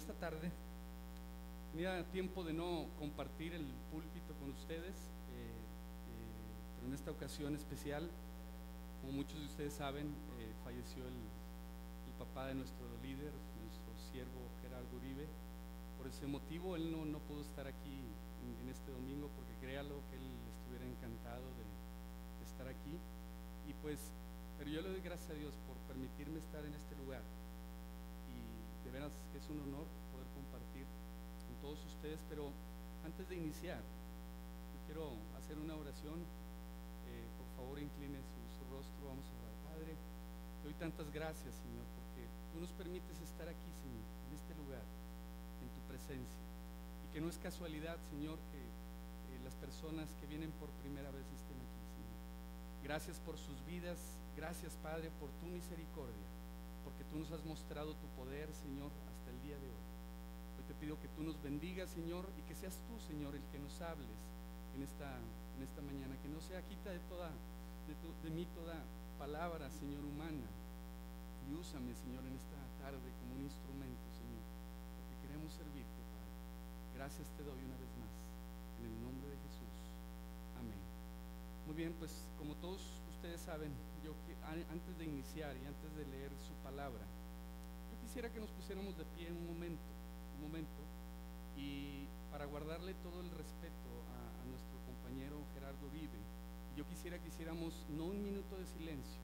esta tarde tenía tiempo de no compartir el púlpito con ustedes, pero en esta ocasión especial, como muchos de ustedes saben, falleció el papá de nuestro líder, nuestro siervo Gerardo Uribe. Por ese motivo él no pudo estar aquí en este domingo, porque créalo que él estuviera encantado de estar aquí. Y pues, pero yo le doy gracias a Dios por permitirme estar en este lugar, y de veras que es un honor poder compartir con todos ustedes. Pero antes de iniciar, yo quiero hacer una oración. Por favor, incline su rostro. Vamos a orar. Padre, te doy tantas gracias, Señor, porque tú nos permites estar aquí, Señor, en este lugar, en tu presencia, y que no es casualidad, Señor, que las personas que vienen por primera vez estén aquí, Señor. Gracias por sus vidas. Gracias, Padre, por tu misericordia, porque tú nos has mostrado tu poder, Señor, hasta el día de hoy. Hoy te pido que tú nos bendigas, Señor, y que seas tú, Señor, el que nos hables en esta mañana, que no sea quita de mí toda palabra, Señor, humana, y úsame, Señor, en esta tarde como un instrumento, Señor, porque queremos servirte, Padre. Gracias te doy una vez más, en el nombre de Jesús, amén. Muy bien, pues como todos ustedes saben, antes de iniciar y antes de leer su palabra, yo quisiera que nos pusiéramos de pie un momento, y para guardarle todo el respeto a nuestro compañero Gerardo Uribe, yo quisiera que hiciéramos no un minuto de silencio.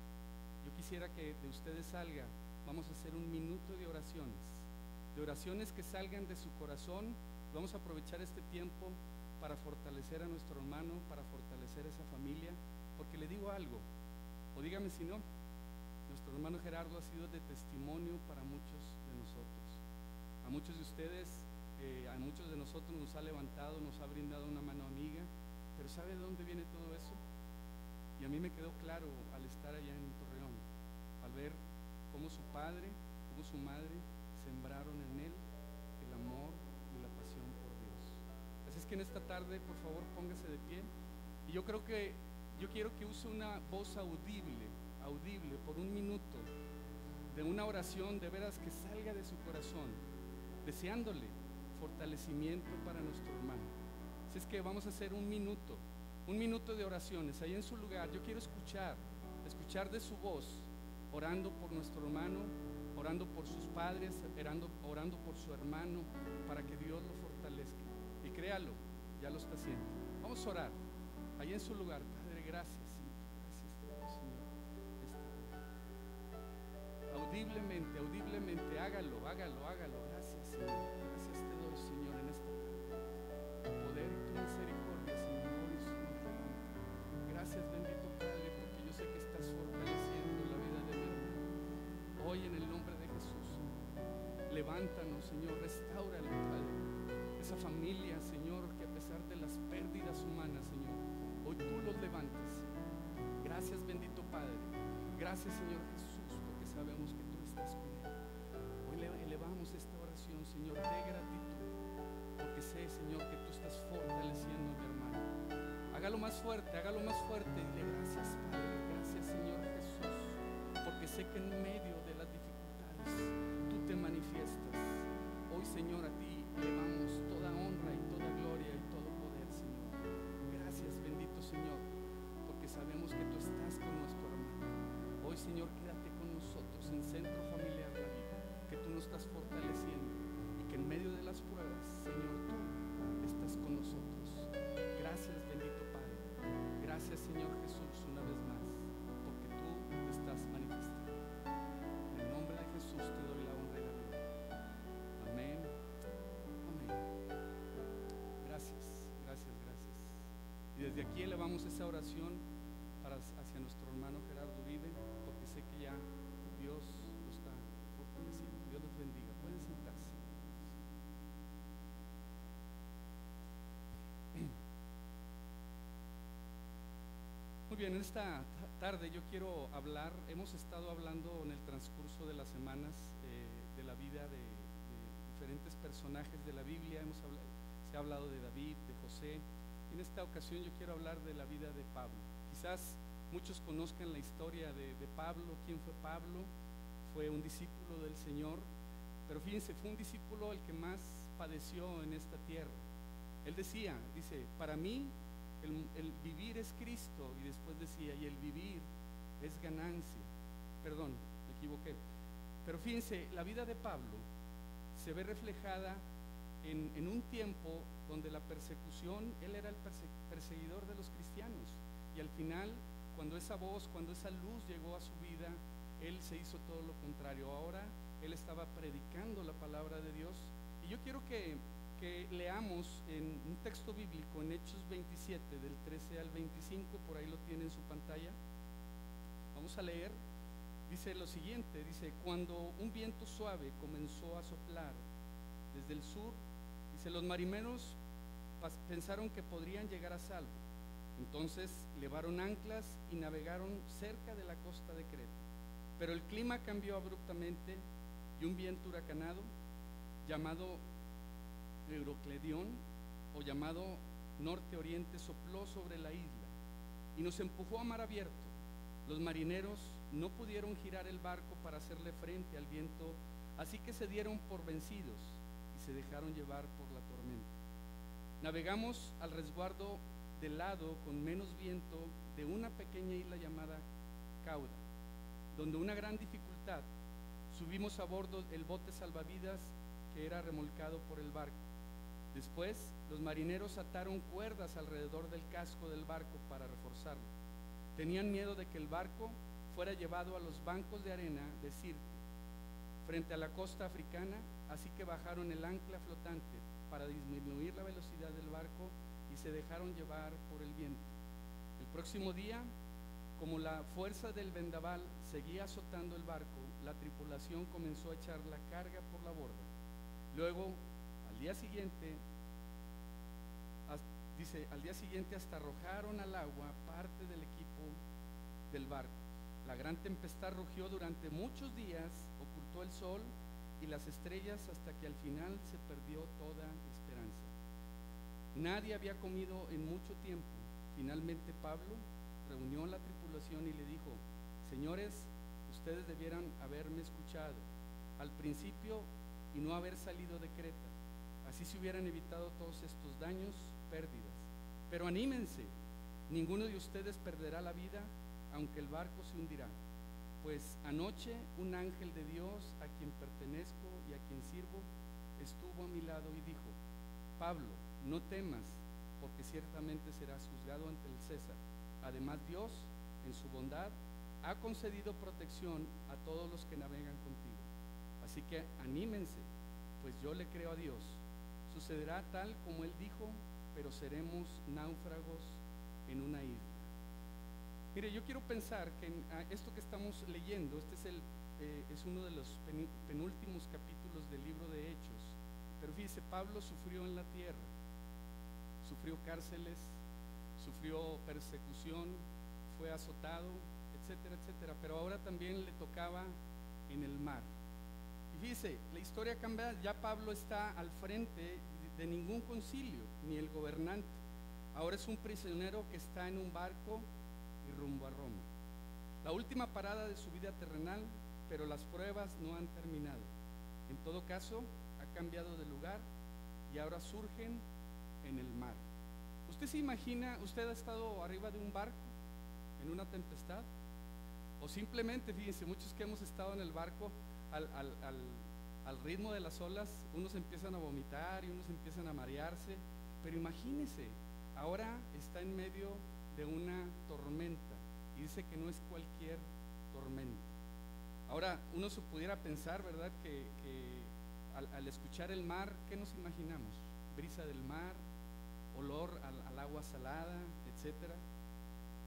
Yo quisiera que de ustedes salga, vamos a hacer un minuto de oraciones que salgan de su corazón. Vamos a aprovechar este tiempo para fortalecer a nuestro hermano, para fortalecer a esa familia, porque le digo algo, o dígame si no, nuestro hermano Gerardo ha sido de testimonio para muchos de nosotros. A muchos de ustedes, a muchos de nosotros nos ha levantado, nos ha brindado una mano amiga. Pero ¿sabe de dónde viene todo eso? Y a mí me quedó claro al estar allá en Torreón, al ver cómo su padre, cómo su madre sembraron en él el amor y la pasión por Dios. Así es que en esta tarde, por favor, póngase de pie. Y yo quiero que use una voz audible por un minuto, de una oración de veras que salga de su corazón, deseándole fortalecimiento para nuestro hermano. Así es que vamos a hacer un minuto de oraciones ahí en su lugar. Yo quiero escuchar de su voz, orando por nuestro hermano, orando por sus padres, orando por su hermano, para que Dios lo fortalezca. Y créalo, ya lo está haciendo. Vamos a orar ahí en su lugar. Padre, gracias, Señor. Audiblemente, hágalo. Gracias, Señor. Gracias te doy, Señor, en esta tu poder y tu misericordia, Señor. Gracias, bendito Padre, porque yo sé que estás fortaleciendo la vida de mi hermano. Hoy, en el nombre de Jesús, levántanos, Señor, restáurale, Padre, esa familia, Señor, que a pesar de las pérdidas humanas, Señor, hoy tú los levantas. Gracias, bendito Padre. Gracias, Señor Jesús, porque sabemos que tú estás con él. Hoy elevamos esta oración, Señor, de gratitud, porque sé, Señor, que tú estás fortaleciendo a mi hermano. Hágalo más fuerte, dile gracias, Padre, gracias, Señor Jesús, porque sé que en medio de las dificultades tú te manifiestas. Hoy, Señor, a ti elevamos toda honra y toda gloria y todo poder, Señor. Gracias, bendito Señor, porque sabemos que tú estás con nuestro hermano. Hoy, Señor, quédate con nosotros en Centro Familiar La Vida, que tú nos estás fortaleciendo, y que en medio de las pruebas, Señor, tú estás con nosotros. Gracias, bendito Padre. Gracias, Señor Jesús, una vez más, porque tú te estás manifestando. En el nombre de Jesús te doy la honra y la gloria. Amén. Gracias. Y desde aquí elevamos esa oración hacia nuestro hermano Gerardo Uribe, porque sé que ya Dios lo está fortaleciendo. Dios los bendiga. Pueden sentarse. Muy bien, en esta tarde yo quiero hablar. Hemos estado hablando en el transcurso de las semanas de la vida de diferentes personajes de la Biblia. Se ha hablado de David, de José. En esta ocasión yo quiero hablar de la vida de Pablo. Quizás muchos conozcan la historia de Pablo. ¿Quién fue Pablo? Fue un discípulo del Señor, pero fíjense, fue un discípulo el que más padeció en esta tierra. Él dice, para mí el vivir es Cristo, y después decía, y el vivir es ganancia. Perdón, me equivoqué. Pero fíjense, la vida de Pablo se ve reflejada en un tiempo donde la persecución, él era el perseguidor de los cristianos, y al final, cuando esa voz, cuando esa luz llegó a su vida, él se hizo todo lo contrario. Ahora él estaba predicando la palabra de Dios. Y yo quiero que leamos en un texto bíblico, en Hechos 27, del 13 al 25, por ahí lo tiene en su pantalla. Vamos a leer. Dice lo siguiente, dice, cuando un viento suave comenzó a soplar desde el sur, dice, los marineros pensaron que podrían llegar a salvo. Entonces levaron anclas y navegaron cerca de la costa de Creta. Pero el clima cambió abruptamente y un viento huracanado llamado Eurocledión, o llamado norte-oriente, sopló sobre la isla y nos empujó a mar abierto. Los marineros no pudieron girar el barco para hacerle frente al viento, así que se dieron por vencidos y se dejaron llevar por la tormenta. Navegamos al resguardo del lado con menos viento de una pequeña isla llamada Cauda, donde una gran dificultad subimos a bordo el bote salvavidas que era remolcado por el barco. Después los marineros ataron cuerdas alrededor del casco del barco para reforzarlo. Tenían miedo de que el barco fuera llevado a los bancos de arena de Sirte, frente a la costa africana, así que bajaron el ancla flotante para disminuir la velocidad del barco y se dejaron llevar por el viento. El próximo día, como la fuerza del vendaval seguía azotando el barco, la tripulación comenzó a echar la carga por la borda. Luego, al día siguiente hasta arrojaron al agua parte del equipo del barco. La gran tempestad rugió durante muchos días, ocultó el sol y las estrellas hasta que al final se perdió toda esperanza. Nadie había comido en mucho tiempo. Finalmente Pablo reunió a la tripulación y le dijo, señores, ustedes debieran haberme escuchado al principio y no haber salido de Creta. Así se hubieran evitado todos estos daños, pérdidas. Pero anímense, ninguno de ustedes perderá la vida, aunque el barco se hundirá. Pues anoche un ángel de Dios, a quien pertenezco y a quien sirvo, estuvo a mi lado y dijo, Pablo, no temas, porque ciertamente serás juzgado ante el César. Además, Dios, en su bondad, ha concedido protección a todos los que navegan contigo. Así que anímense, pues yo le creo a Dios. Sucederá tal como Él dijo, pero seremos náufragos en una isla. Mire, yo quiero pensar que esto que estamos leyendo, este es uno de los penúltimos capítulos del libro de Hechos. Pero fíjese, Pablo sufrió en la tierra, sufrió cárceles, sufrió persecución, fue azotado, etcétera, etcétera. Pero ahora también le tocaba en el mar. Y fíjese, la historia cambia, ya Pablo está al frente de ningún concilio, ni el gobernante. Ahora es un prisionero que está en un barco y rumbo a Roma. La última parada de su vida terrenal, pero las pruebas no han terminado. En todo caso, ha cambiado de lugar y ahora surgen en el mar. ¿Usted se imagina, usted ha estado arriba de un barco en una tempestad? O simplemente, fíjense, muchos que hemos estado en el barco, al ritmo de las olas, unos empiezan a vomitar y unos empiezan a marearse. Pero imagínese, ahora está en medio de una tormenta y dice que no es cualquier tormenta. Ahora, uno se pudiera pensar, ¿verdad?, que al escuchar el mar, ¿qué nos imaginamos? Brisa del mar, olor al agua salada, etcétera.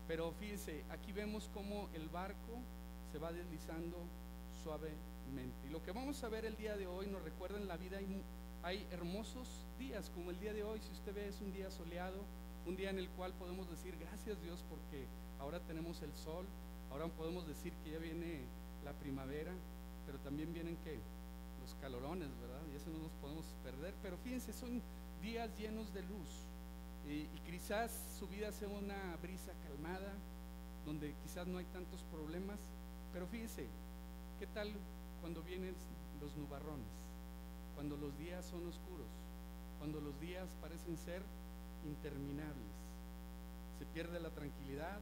Pero fíjense, aquí vemos cómo el barco se va deslizando suavemente. Y lo que vamos a ver el día de hoy nos recuerda en la vida, hay hermosos días como el día de hoy. Si usted ve, es un día soleado, un día en el cual podemos decir gracias Dios porque ahora tenemos el sol, ahora podemos decir que ya viene la primavera, pero también vienen ¿qué? Los calorones, ¿verdad? Y eso no nos podemos perder. Pero fíjense, son días llenos de luz y quizás su vida sea una brisa calmada donde quizás no hay tantos problemas. Pero fíjense, ¿qué tal cuando vienen los nubarrones? cuando los días son oscuros, cuando los días parecen ser interminables. Se pierde la tranquilidad,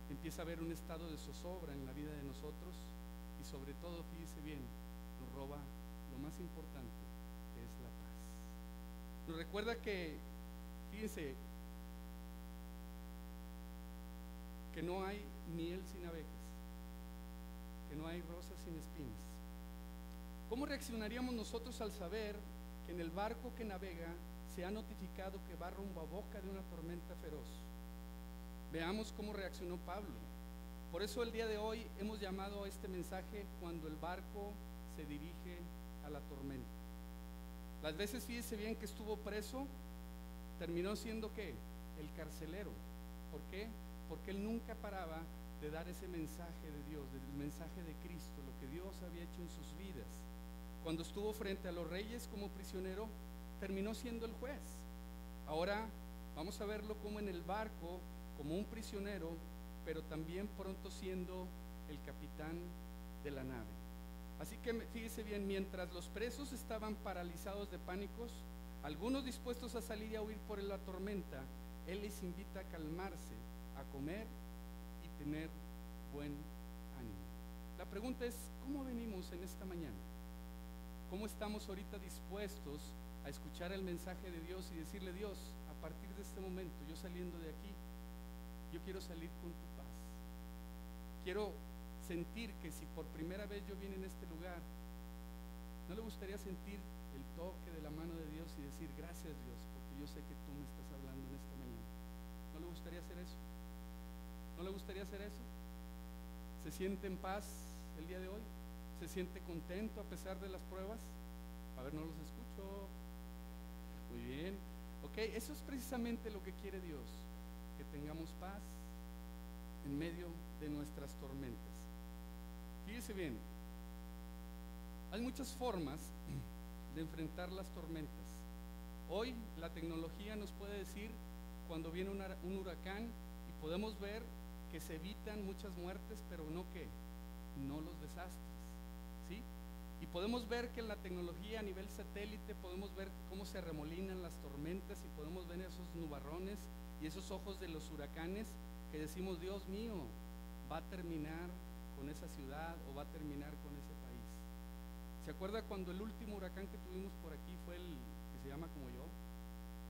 empieza a haber un estado de zozobra en la vida de nosotros y sobre todo, fíjese bien, nos roba lo más importante, que es la paz. Nos recuerda que, fíjense, que no hay miel sin abejas, que no hay rosas sin espinas. ¿Cómo reaccionaríamos nosotros al saber que en el barco que navega se ha notificado que va rumbo a boca de una tormenta feroz? Veamos cómo reaccionó Pablo. Por eso el día de hoy hemos llamado a este mensaje cuando el barco se dirige a la tormenta. Las veces, fíjese bien, que estuvo preso, terminó siendo ¿qué? El carcelero. ¿Por qué? Porque él nunca paraba de dar ese mensaje de Dios, el mensaje de Cristo, lo que Dios había hecho en sus vidas. Cuando estuvo frente a los reyes como prisionero, terminó siendo el juez. Ahora vamos a verlo como en el barco, como un prisionero, pero también pronto siendo el capitán de la nave. Así que fíjese bien, mientras los presos estaban paralizados de pánicos, algunos dispuestos a salir y a huir por la tormenta, él les invita a calmarse, a comer y tener buen ánimo. La pregunta es, ¿cómo venimos en esta mañana? ¿Cómo estamos ahorita dispuestos a escuchar el mensaje de Dios y decirle: Dios, a partir de este momento, yo saliendo de aquí, yo quiero salir con tu paz? Quiero sentir que si por primera vez yo vine en este lugar, ¿no le gustaría sentir el toque de la mano de Dios y decir: gracias Dios, porque yo sé que tú me estás hablando en esta mañana? ¿No le gustaría hacer eso? ¿No le gustaría hacer eso? ¿Se siente en paz el día de hoy? ¿Se siente contento a pesar de las pruebas? A ver, no los escucho. Muy bien. Ok, eso es precisamente lo que quiere Dios, que tengamos paz en medio de nuestras tormentas. Fíjese bien, hay muchas formas de enfrentar las tormentas. Hoy la tecnología nos puede decir cuando viene un huracán y podemos ver que se evitan muchas muertes, pero no ¿qué? No los desastres, ¿sí? Y podemos ver que en la tecnología a nivel satélite podemos ver cómo se arremolinan las tormentas y podemos ver esos nubarrones y esos ojos de los huracanes que decimos: Dios mío, va a terminar con esa ciudad o va a terminar con ese país. ¿Se acuerda cuando el último huracán que tuvimos por aquí fue el que se llama como yo?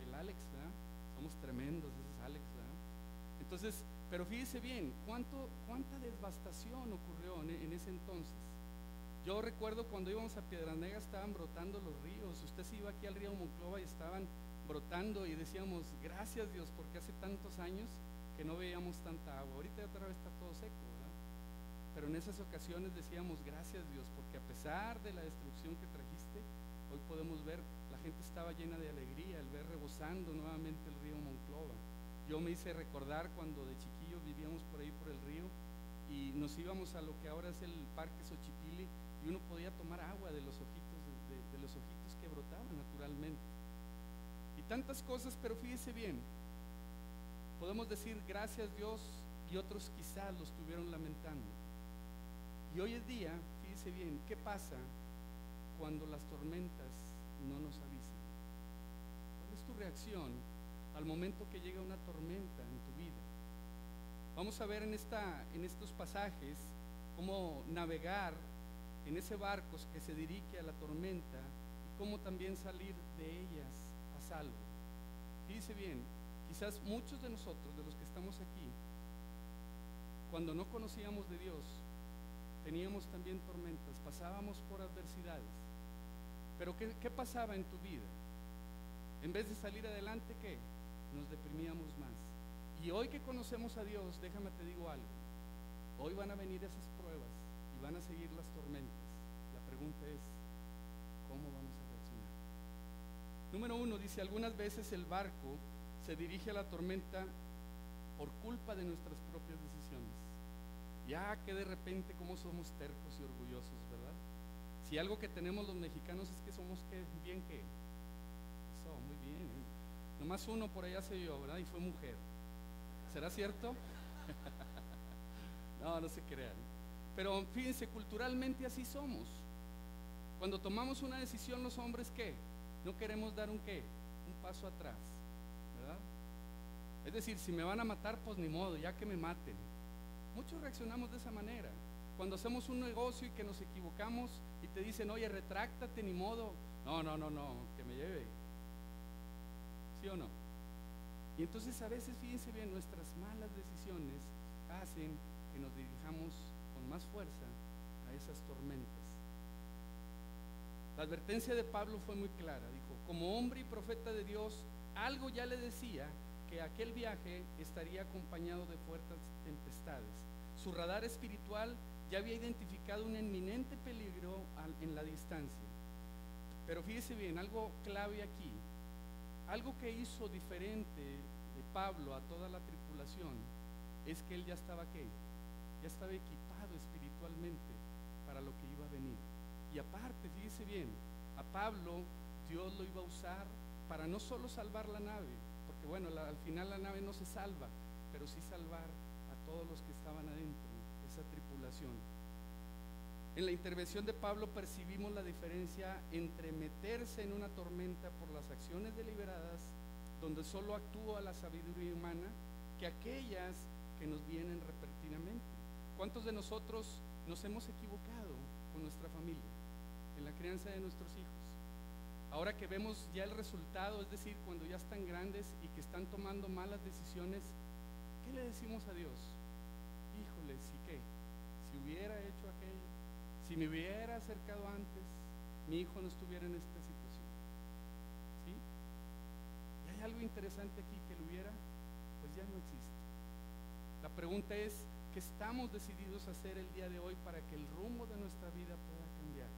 El Alex, ¿verdad? Somos tremendos esos Alex, ¿verdad? Entonces, pero fíjese bien, cuánta devastación ocurrió en ese entonces. Yo recuerdo cuando íbamos a Piedras Negras estaban brotando los ríos. Usted se iba aquí al río Monclova y estaban brotando y decíamos: gracias Dios, porque hace tantos años que no veíamos tanta agua. Ahorita otra vez está todo seco, ¿verdad? Pero en esas ocasiones decíamos: gracias Dios, porque a pesar de la destrucción que trajiste, hoy podemos ver, la gente estaba llena de alegría al ver rebosando nuevamente el río Monclova. Yo me hice recordar cuando de chiquillo vivíamos por ahí por el río y nos íbamos a lo que ahora es el Parque Xochipilli y uno podía tomar agua de los ojitos, de los ojitos que brotaban naturalmente. Y tantas cosas, pero fíjese bien, podemos decir gracias Dios y otros quizás lo estuvieron lamentando. Y hoy en día, fíjese bien, ¿qué pasa cuando las tormentas no nos avisan? ¿Cuál es tu reacción al momento que llega una tormenta en tu vida? Vamos a ver en estos pasajes cómo navegar en ese barco que se dirige a la tormenta y cómo también salir de ellas a salvo. Fíjese bien, quizás muchos de nosotros, de los que estamos aquí, cuando no conocíamos de Dios, teníamos también tormentas, pasábamos por adversidades. Pero ¿qué pasaba en tu vida? En vez de salir adelante, ¿qué? Nos deprimíamos más. Y hoy que conocemos a Dios, déjame te digo algo, hoy van a venir esas pruebas y van a seguir las tormentas. La pregunta es, ¿cómo vamos a reaccionar? Número 1, dice: algunas veces el barco se dirige a la tormenta por culpa de nuestras propias decisiones. Ya que de repente cómo somos tercos y orgullosos, ¿verdad? Si algo que tenemos los mexicanos es que somos bien que eso, muy bien, nomás uno por allá se vio, ¿verdad? Y fue mujer. ¿Será cierto? No se crean. Pero fíjense, culturalmente así somos. Cuando tomamos una decisión los hombres, ¿qué? No queremos dar un paso atrás, ¿verdad? Es decir, si me van a matar, pues ni modo, ya que me maten. Muchos reaccionamos de esa manera. Cuando hacemos un negocio y que nos equivocamos y te dicen, oye, retráctate, ni modo. No, que me lleve. ¿Sí o no? Y entonces a veces, fíjense bien, nuestras malas decisiones hacen que nos dirijamos con más fuerza a esas tormentas. La advertencia de Pablo fue muy clara. Dijo, como hombre y profeta de Dios, algo ya le decía que aquel viaje estaría acompañado de fuertes tempestades. Su radar espiritual ya había identificado un inminente peligro en la distancia. Pero fíjese bien, algo clave aquí, algo que hizo diferente de Pablo a toda la tripulación, es que él ya estaba ya estaba equipado espiritualmente para lo que iba a venir. Y aparte, fíjese bien, a Pablo Dios lo iba a usar para no solo salvar la nave, porque bueno, al final la nave no se salva, pero sí salvar a todos los que estaban adentro, esa tripulación. En la intervención de Pablo percibimos la diferencia entre meterse en una tormenta por las acciones deliberadas, donde solo actúa la sabiduría humana, que aquellas que nos vienen repentinamente. ¿Cuántos de nosotros nos hemos equivocado con nuestra familia, en la crianza de nuestros hijos? Ahora que vemos ya el resultado, es decir, cuando ya están grandes y que están tomando malas decisiones, ¿qué le decimos a Dios? Híjole, ¿sí qué? Si hubiera hecho aquello, si me hubiera acercado antes, mi hijo no estuviera en esta situación. ¿Sí? Y hay algo interesante aquí, que lo hubiera, pues ya no existe. La pregunta es, ¿qué estamos decididos a hacer el día de hoy para que el rumbo de nuestra vida pueda cambiar?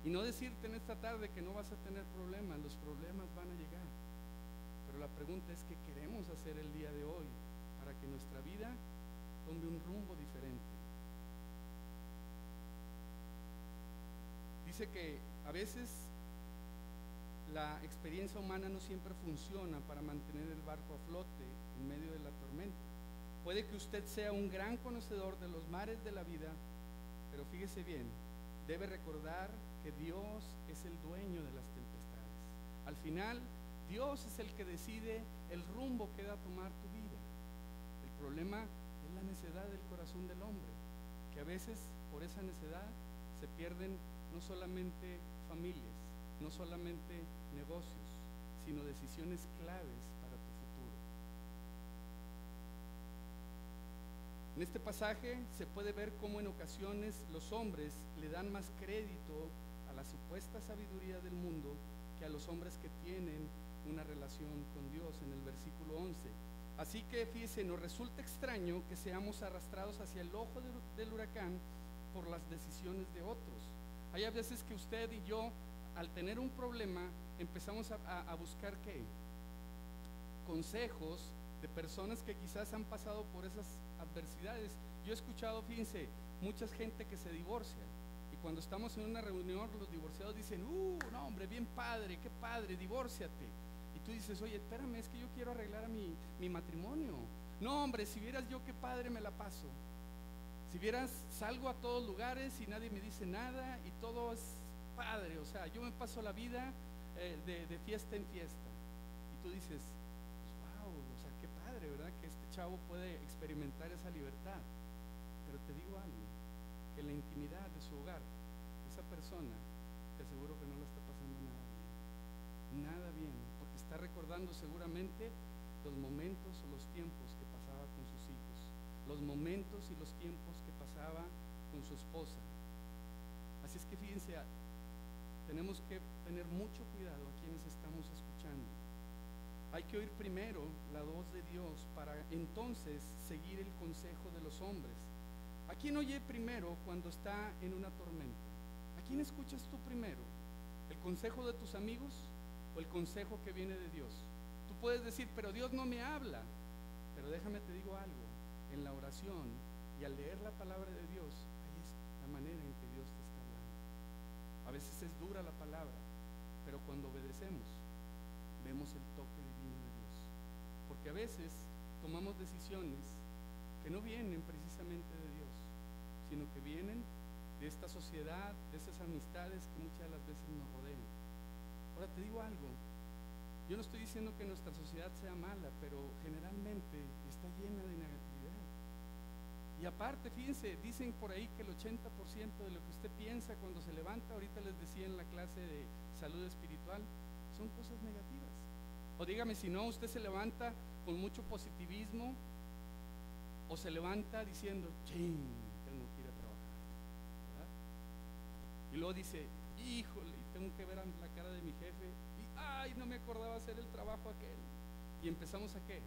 Y no decirte en esta tarde que no vas a tener problemas, los problemas van a llegar. Pero la pregunta es, ¿qué queremos hacer el día de hoy para que nuestra vida tome un rumbo diferente? Dice que a veces la experiencia humana no siempre funciona para mantener el barco a flote en medio de la tormenta. Puede que usted sea un gran conocedor de los mares de la vida, pero fíjese bien, debe recordar que Dios es el dueño de las tempestades. Al final, Dios es el que decide el rumbo que da a tomar tu vida. El problema es la necedad del corazón del hombre, que a veces por esa necedad se pierden no solamente familias, no solamente negocios, sino decisiones claves para tu futuro. En este pasaje se puede ver cómo en ocasiones los hombres le dan más crédito a la supuesta sabiduría del mundo que a los hombres que tienen una relación con Dios, en el versículo 11. Así que fíjese, nos resulta extraño que seamos arrastrados hacia el ojo del huracán por las decisiones de otros. Hay a veces que usted y yo, al tener un problema, empezamos a buscar ¿qué? Consejos de personas que quizás han pasado por esas adversidades. Yo he escuchado, fíjense, mucha gente que se divorcia, y cuando estamos en una reunión los divorciados dicen, no hombre, bien padre, qué padre, divórciate. Y tú dices, oye, espérame, es que yo quiero arreglar mi matrimonio. No hombre, si vieras yo qué padre me la paso. Si vieras, salgo a todos lugares y nadie me dice nada y todo es padre, o sea, yo me paso la vida de fiesta en fiesta. Y tú dices, pues wow, o sea, qué padre, ¿verdad? Que este chavo puede experimentar esa libertad. Pero te digo algo, que en la intimidad de su hogar, esa persona, te aseguro que no la está pasando nada bien, porque está recordando seguramente los momentos o los tiempos que pasaba con sus hijos, los momentos y los tiempos que pasaba con su esposa. Así es que fíjense, tenemos que tener mucho cuidado a quienes estamos escuchando. Hay que oír primero la voz de Dios para entonces seguir el consejo de los hombres. ¿A quién oye primero cuando está en una tormenta? ¿A quién escuchas tú primero? ¿El consejo de tus amigos o el consejo que viene de Dios? Tú puedes decir, pero Dios no me habla. Pero déjame te digo algo, en la oración y al leer la palabra de Dios, ahí es la manera en que Dios te está hablando. A veces es dura la palabra, pero cuando obedecemos, vemos el toque divino de Dios. Porque a veces tomamos decisiones que no vienen precisamente de Dios, sino que vienen de de esta sociedad, de esas amistades que muchas de las veces nos rodean. Ahora te digo algo, yo no estoy diciendo que nuestra sociedad sea mala, pero generalmente está llena de negatividad. Y aparte, fíjense, dicen por ahí que el 80% de lo que usted piensa cuando se levanta, ahorita les decía en la clase de salud espiritual, son cosas negativas. O dígame si no, usted se levanta con mucho positivismo o se levanta diciendo, ching, tengo que ir a trabajar, ¿verdad? Y luego dice, híjole, tengo que ver la cara de mi jefe y ay, no me acordaba hacer el trabajo aquel. Y empezamos a ¿qué?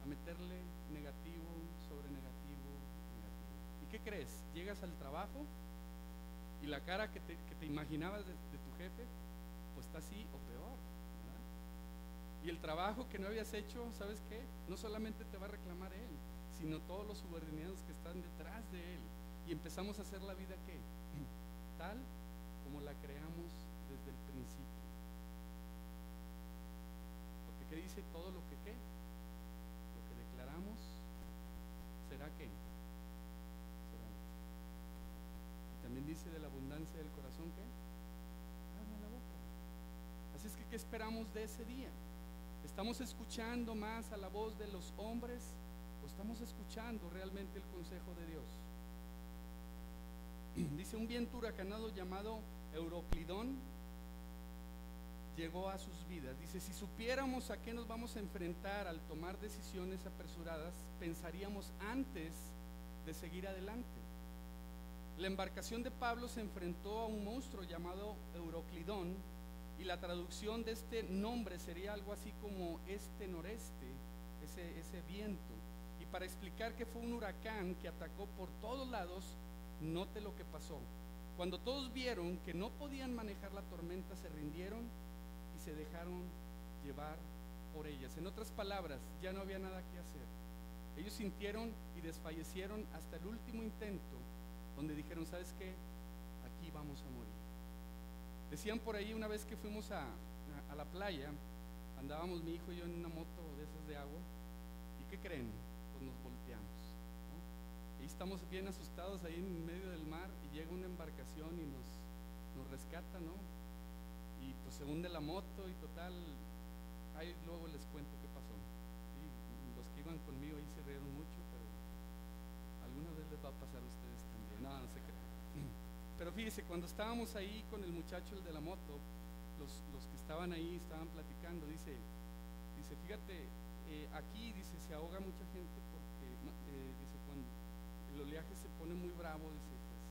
A meterle negativo sobre negativo, negativo. ¿Y qué crees? Llegas al trabajo y la cara que te imaginabas de tu jefe, pues está así o peor, ¿verdad? Y el trabajo que no habías hecho, ¿sabes qué? No solamente te va a reclamar él, sino todos los subordinados que están detrás de él. Y empezamos a hacer la vida ¿qué? Tal como la creamos desde el principio. Porque ¿qué dice? Todo lo que ¿qué? Lo que declaramos será ¿qué? Será hecho. Y también dice de la abundancia del corazón ¿qué? Habla la boca. Así es que ¿qué esperamos de ese día? ¿Estamos escuchando más a la voz de los hombres o estamos escuchando realmente el consejo de Dios? Dice un viento huracanado llamado Euroclidón llegó a sus vidas. Dice, si supiéramos a qué nos vamos a enfrentar al tomar decisiones apresuradas, pensaríamos antes de seguir adelante. La embarcación de Pablo se enfrentó a un monstruo llamado Euroclidón, y la traducción de este nombre sería algo así como este noreste, ese viento. Y para explicar que fue un huracán que atacó por todos lados, note lo que pasó. Cuando todos vieron que no podían manejar la tormenta, se rindieron y se dejaron llevar por ellas. En otras palabras, ya no había nada que hacer. Ellos sintieron y desfallecieron hasta el último intento, donde dijeron, ¿sabes qué? Aquí vamos a morir. Decían por ahí, una vez que fuimos a la playa, andábamos mi hijo y yo en una moto de esas de agua, ¿y qué creen? Pues nos volteamos, ¿no? Y estamos bien asustados ahí en medio del mar y llega una embarcación y nos rescata, ¿no? Y pues se hunde la moto y total, ahí luego les cuento qué pasó. ¿Sí? Los que iban conmigo ahí se rieron mucho, pero alguna vez les va a pasar a ustedes también, no se crean. Pero fíjese, cuando estábamos ahí con el muchacho, el de la moto, los que estaban ahí estaban platicando, dice fíjate, aquí dice se ahoga mucha gente porque dice cuando el oleaje se pone muy bravo, dice pues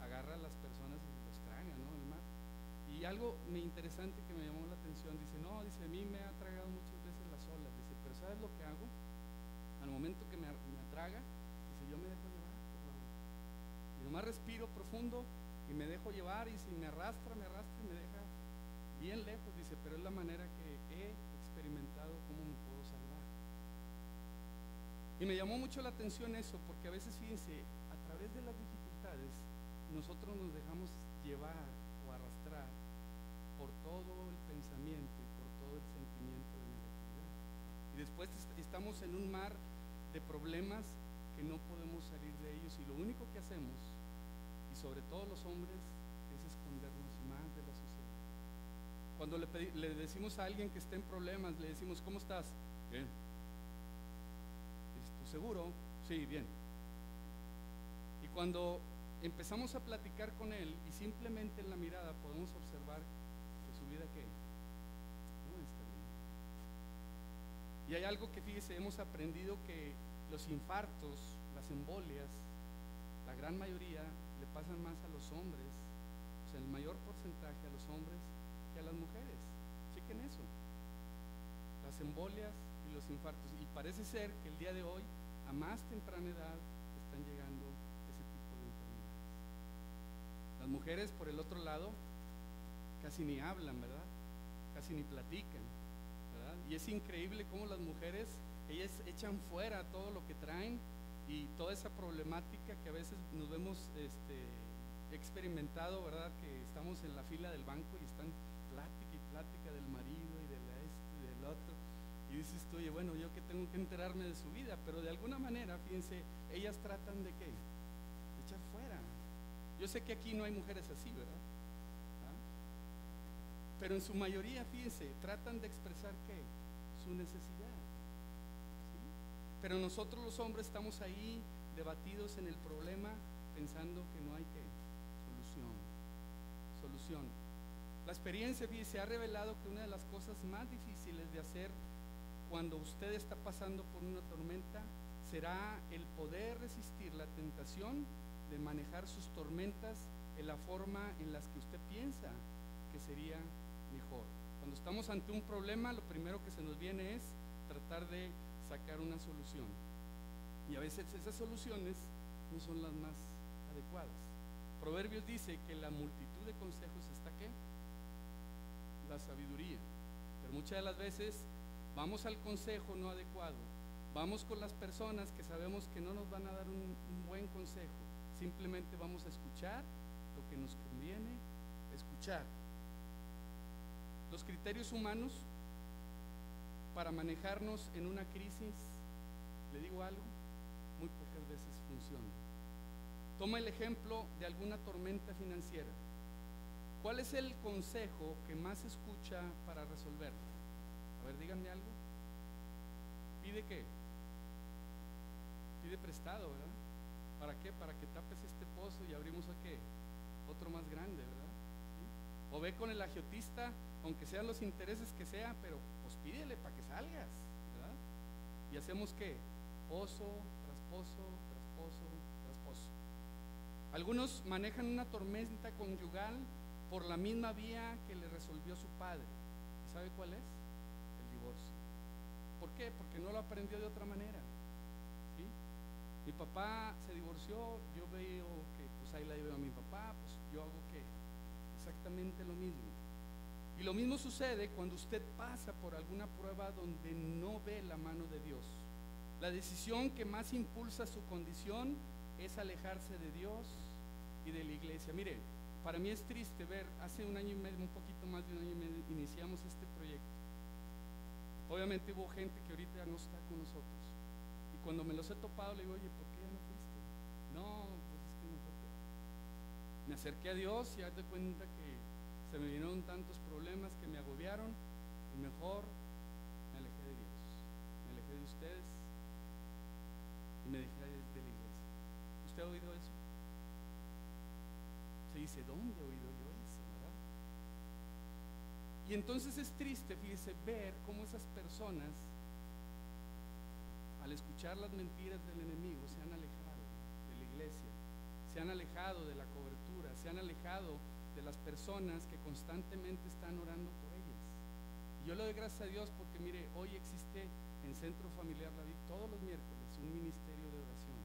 agarra a las personas y los traga, ¿no? El mar. Y algo muy interesante que me llamó la atención, dice no, dice a mí me ha tragado muchas veces las olas, dice, pero ¿sabes lo que hago? Al momento que me atraga, dice yo me dejo llevar por la ola. Y nomás respiro profundo y me dejo llevar, y si me arrastra y me deja bien lejos, dice, pero es la manera que he experimentado cómo me puedo salvar. Y me llamó mucho la atención eso, porque a veces, fíjense, a través de las dificultades nosotros nos dejamos llevar o arrastrar por todo el pensamiento y por todo el sentimiento de negatividad, y después estamos en un mar de problemas que no podemos salir de ellos, y lo único que hacemos, y sobre todo los hombres, es escondernos más de la sociedad. Cuando le decimos a alguien que está en problemas, le decimos, ¿cómo estás? Bien. ¿Tú seguro? Sí, bien. Y cuando empezamos a platicar con él y simplemente en la mirada podemos observar que su vida ¿qué? No está bien. Y hay algo que, fíjese, hemos aprendido, que los infartos, las embolias, la gran mayoría le pasan más a los hombres, o sea, el mayor porcentaje a los hombres que a las mujeres. Chequen eso, las embolias y los infartos. Y parece ser que el día de hoy, a más temprana edad, están llegando ese tipo de enfermedades. Las mujeres, por el otro lado, casi ni hablan, ¿verdad? Casi ni platican, ¿verdad? Y es increíble cómo las mujeres, ellas echan fuera todo lo que traen, y toda esa problemática que a veces nos vemos experimentado, ¿verdad? Que estamos en la fila del banco y están plática y plática del marido y de del otro, y dices tú, oye, bueno, yo que tengo que enterarme de su vida, pero de alguna manera, fíjense, ellas tratan de ¿qué? De echar fuera. Yo sé que aquí no hay mujeres así, ¿verdad? ¿Ah? Pero en su mayoría, fíjense, tratan de expresar ¿qué? Su necesidad, ¿sí? Pero nosotros los hombres estamos ahí debatidos en el problema, pensando que no hay ¿qué? Solución. La experiencia, fíjese, ha revelado que una de las cosas más difíciles de hacer cuando usted está pasando por una tormenta será el poder resistir la tentación de manejar sus tormentas en la forma en las que usted piensa que sería mejor. Cuando estamos ante un problema, lo primero que se nos viene es tratar de sacar una solución, y a veces esas soluciones no son las más adecuadas. Proverbios dice que la multitud de consejos está ¿qué? La sabiduría. Pero muchas de las veces vamos al consejo no adecuado, vamos con las personas que sabemos que no nos van a dar un buen consejo, simplemente vamos a escuchar lo que nos conviene escuchar. Los criterios humanos para manejarnos en una crisis, le digo algo, muy pocas veces funcionan. Toma el ejemplo de alguna tormenta financiera. ¿Cuál es el consejo que más escucha para resolverlo? A ver, díganme algo. ¿Pide qué? Pide prestado, ¿verdad? ¿Para qué? Para que tapes este pozo y abrimos ¿a qué? Otro más grande, ¿verdad? ¿Sí? O ve con el agiotista, aunque sean los intereses que sea, pero pues pídele para que salgas, ¿verdad? ¿Y hacemos qué? Pozo tras pozo, tras pozo, tras pozo. Algunos manejan una tormenta conyugal por la misma vía que le resolvió su padre. ¿Y sabe cuál es? El divorcio. ¿Por qué? Porque no lo aprendió de otra manera, ¿sí? Mi papá se divorció, yo veo que pues ahí la llevo a mi papá, pues yo hago ¿qué? Exactamente lo mismo. Y lo mismo sucede cuando usted pasa por alguna prueba donde no ve la mano de Dios. La decisión que más impulsa su condición es alejarse de Dios y de la iglesia. Mire, para mí es triste ver, hace un año y medio, un poquito más de un año y medio, iniciamos este proyecto. Obviamente hubo gente que ahorita ya no está con nosotros, y cuando me los he topado le digo, oye, ¿por qué ya no fuiste? No, pues es que no fue peor. Me acerqué a Dios y haz de cuenta que se me vinieron tantos problemas que me agobiaron, y mejor me alejé de Dios, me alejé de ustedes y me dejé de la iglesia. ¿Usted ha oído eso? Se dice, ¿dónde he oído yo eso, verdad? Y entonces es triste, fíjese, ver cómo esas personas, al escuchar las mentiras del enemigo, se han alejado de la iglesia, se han alejado de la cobertura, se han alejado de las personas que constantemente están orando por ellas. Y yo le doy gracias a Dios porque mire, hoy existe en Centro Familiar La Vid todos los miércoles un ministerio de oración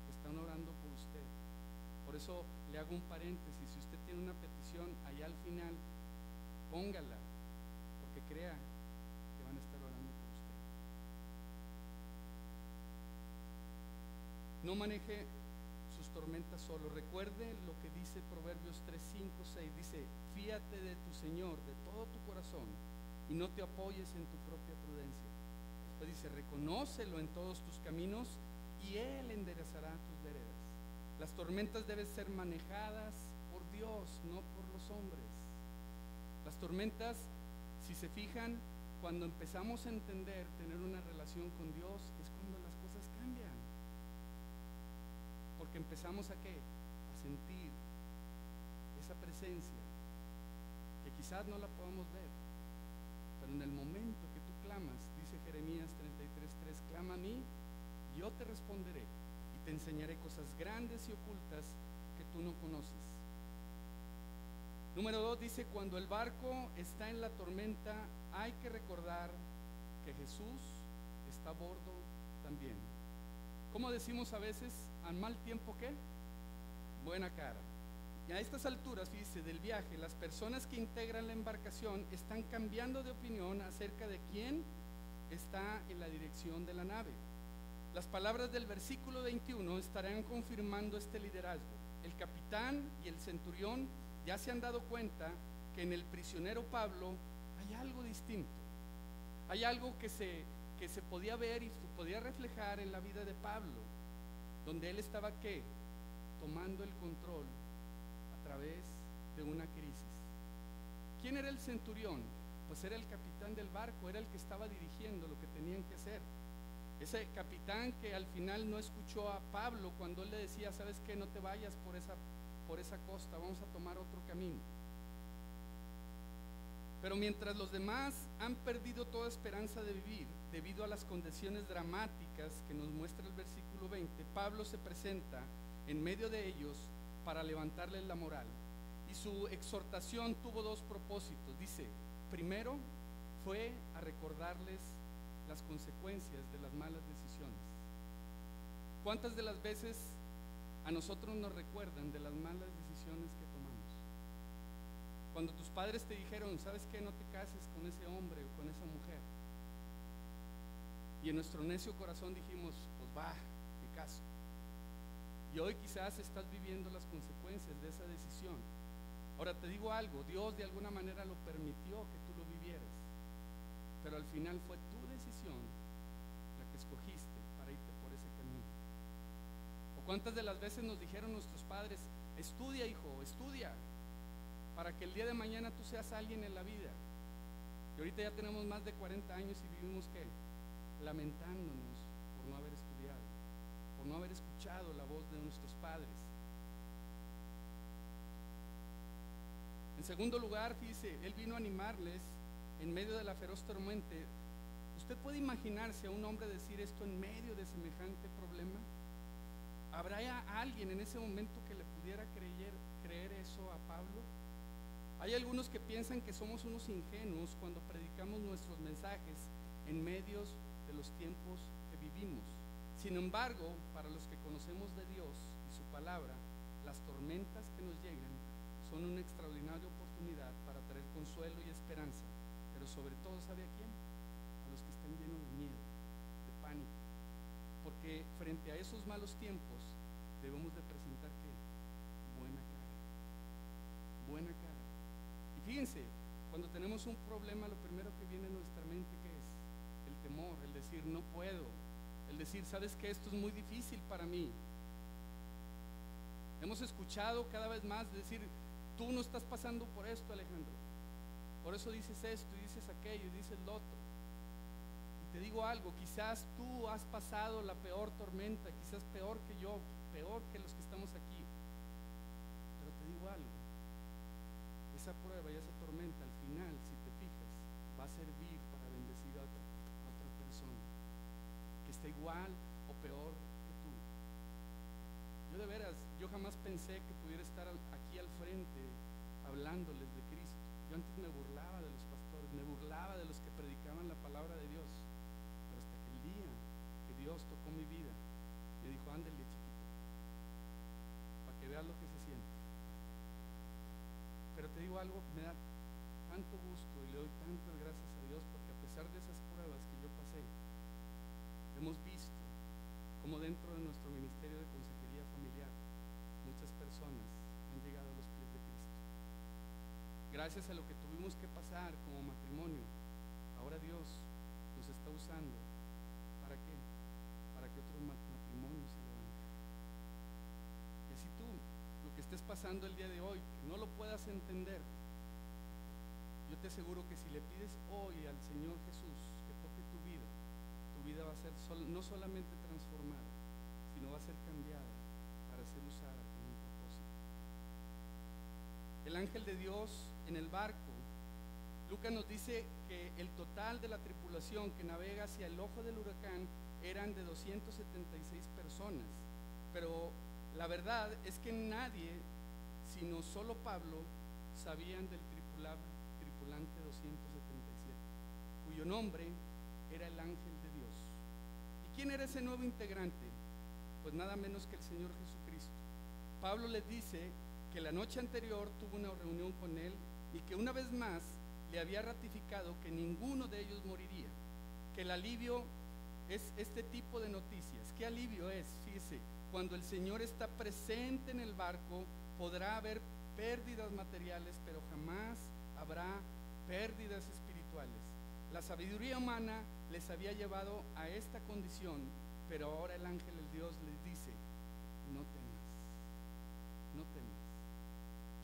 que están orando por usted. Por eso le hago un paréntesis: si usted tiene una petición, allá al final póngala, porque crea que van a estar orando por usted. No maneje sus tormentas solo. Recuerde lo que dice Proverbios 3, 5, 6. Dice, fíate de tu Señor de todo tu corazón y no te apoyes en tu propia prudencia. Después dice, reconócelo en todos tus caminos y Él enderezará tus veredas. Las tormentas deben ser manejadas por Dios, no por los hombres. Las tormentas, si se fijan, cuando empezamos a entender, tener una relación con Dios, es cuando las cosas cambian. Porque empezamos ¿a qué? A sentir esa presencia, que quizás no la podamos ver, pero en el momento que tú clamas, dice Jeremías 33:3, clama a mí, yo te responderé y te enseñaré cosas grandes y ocultas que tú no conoces. Número 2 dice, cuando el barco está en la tormenta, hay que recordar que Jesús está a bordo también. ¿Cómo decimos a veces? ¿Al mal tiempo qué? Buena cara. Y a estas alturas, fíjese, del viaje, las personas que integran la embarcación están cambiando de opinión acerca de quién está en la dirección de la nave. Las palabras del versículo 21 estarán confirmando este liderazgo. El capitán y el centurión ya se han dado cuenta que en el prisionero Pablo hay algo distinto. Hay algo que se podía ver y se podía reflejar en la vida de Pablo, donde él estaba ¿qué? Tomando el control ¿quién era el centurión? Pues era el capitán del barco, era el que estaba dirigiendo lo que tenían que hacer. Ese capitán que al final no escuchó a Pablo cuando él le decía, ¿sabes qué? No te vayas por esa costa, vamos a tomar otro camino. Pero mientras los demás han perdido toda esperanza de vivir debido a las condiciones dramáticas que nos muestra el versículo 20, Pablo se presenta en medio de ellos para levantarles la moral. Y su exhortación tuvo dos propósitos. Dice, primero fue a recordarles las consecuencias de las malas decisiones. ¿Cuántas de las veces a nosotros nos recuerdan de las malas decisiones que tomamos? Cuando tus padres te dijeron, ¿sabes qué? No te cases con ese hombre o con esa mujer. Y en nuestro necio corazón dijimos, pues va, me caso. Y hoy quizás estás viviendo las consecuencias de esa decisión. Ahora te digo algo, Dios de alguna manera lo permitió que tú lo vivieras, pero al final fue tu decisión la que escogiste para irte por ese camino. ¿O cuántas de las veces nos dijeron nuestros padres, estudia hijo, estudia, para que el día de mañana tú seas alguien en la vida? Y ahorita ya tenemos más de 40 años y vivimos ¿qué? Lamentándonos por no haber estudiado, por no haber escuchado la voz de nuestros padres. En segundo lugar, fíjese, él vino a animarles en medio de la feroz tormenta. ¿Usted puede imaginarse a un hombre decir esto en medio de semejante problema? ¿Habrá alguien en ese momento que le pudiera creer eso a Pablo? Hay algunos que piensan que somos unos ingenuos cuando predicamos nuestros mensajes en medios de los tiempos que vivimos. Sin embargo, para los que conocemos de Dios y su palabra, las tormentas que nos llegan son una extraordinaria oportunidad para traer consuelo y esperanza, pero sobre todo, ¿sabe a quién? A los que están llenos de miedo, de pánico, porque frente a esos malos tiempos debemos de presentar ¿qué? Buena cara. Y fíjense, cuando tenemos un problema, lo primero que viene a nuestra mente, ¿qué es? El temor, el decir no puedo, el decir, ¿sabes qué? Esto es muy difícil para mí. Hemos escuchado cada vez más decir, tú no estás pasando por esto, Alejandro, por eso dices esto y dices aquello y dices lo otro. Y te digo algo, quizás tú has pasado la peor tormenta, quizás peor que yo, peor que los que estamos aquí, pero te digo algo, esa prueba y esa tormenta al final, si te fijas, va a servir para bendecir a otra persona que está igual o peor que tú. Yo de veras, yo jamás pensé que pudiera estar aquí al frente hablándoles de Cristo. Yo antes me burlaba de los pastores, me burlaba de los que predicaban la palabra de Dios, pero hasta que el día que Dios tocó mi vida, me dijo, ándale chiquito, para que veas lo que se siente. Pero te digo algo, me da tanto gusto y le doy tantas gracias a Dios, porque a pesar de esas pruebas que yo pasé, hemos visto como dentro de nuestro ministerio de consejería familiar muchas personas han llegado a los pies de Cristo. Gracias a lo que tuvimos que pasar como matrimonio, ahora Dios nos está usando. ¿Para qué? Para que otros matrimonios se levanten. Y así tú, lo que estés pasando el día de hoy, que no lo puedas entender, yo te aseguro que si le pides hoy al Señor Jesús que toque tu vida va a ser no solamente transformada, sino va a ser cambiada para ser usada con un propósito. El ángel de Dios en el barco, Lucas nos dice que el total de la tripulación que navega hacia el ojo del huracán eran de 276 personas, pero la verdad es que nadie, sino solo Pablo, sabían del tripulante 277, cuyo nombre era el ángel de Dios. ¿Y quién era ese nuevo integrante? Pues nada menos que el Señor Jesucristo. Pablo les dice que la noche anterior tuvo una reunión con él y que una vez más le había ratificado que ninguno de ellos moriría, que el alivio es este tipo de noticias. ¿Qué alivio es? Fíjese, cuando el Señor está presente en el barco, podrá haber pérdidas materiales, pero jamás habrá pérdidas espirituales. La sabiduría humana les había llevado a esta condición, pero ahora el ángel de Dios les dice, no temas, no temas.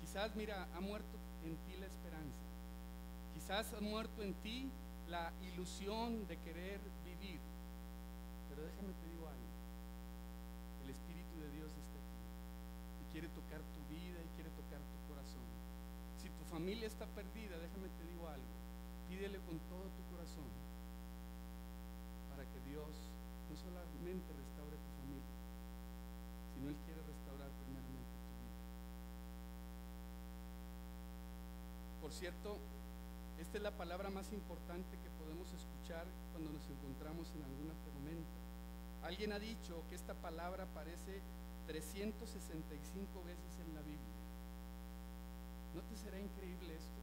Quizás, mira, ha muerto en ti la esperanza, Quizás ha muerto en ti la ilusión de querer vivir, pero déjame te digo algo, el Espíritu de Dios está aquí y quiere tocar tu vida y quiere tocar tu corazón. Si tu familia está perdida, déjame te digo algo, pídele con todo tu corazón para que Dios no solamente restaure tu familia, sino Él quiere restaurar primeramente tu vida. Por cierto, esta es la palabra más importante que podemos escuchar cuando nos encontramos en alguna tormenta. Alguien ha dicho que esta palabra aparece 365 veces en la Biblia. ¿No te será increíble esto?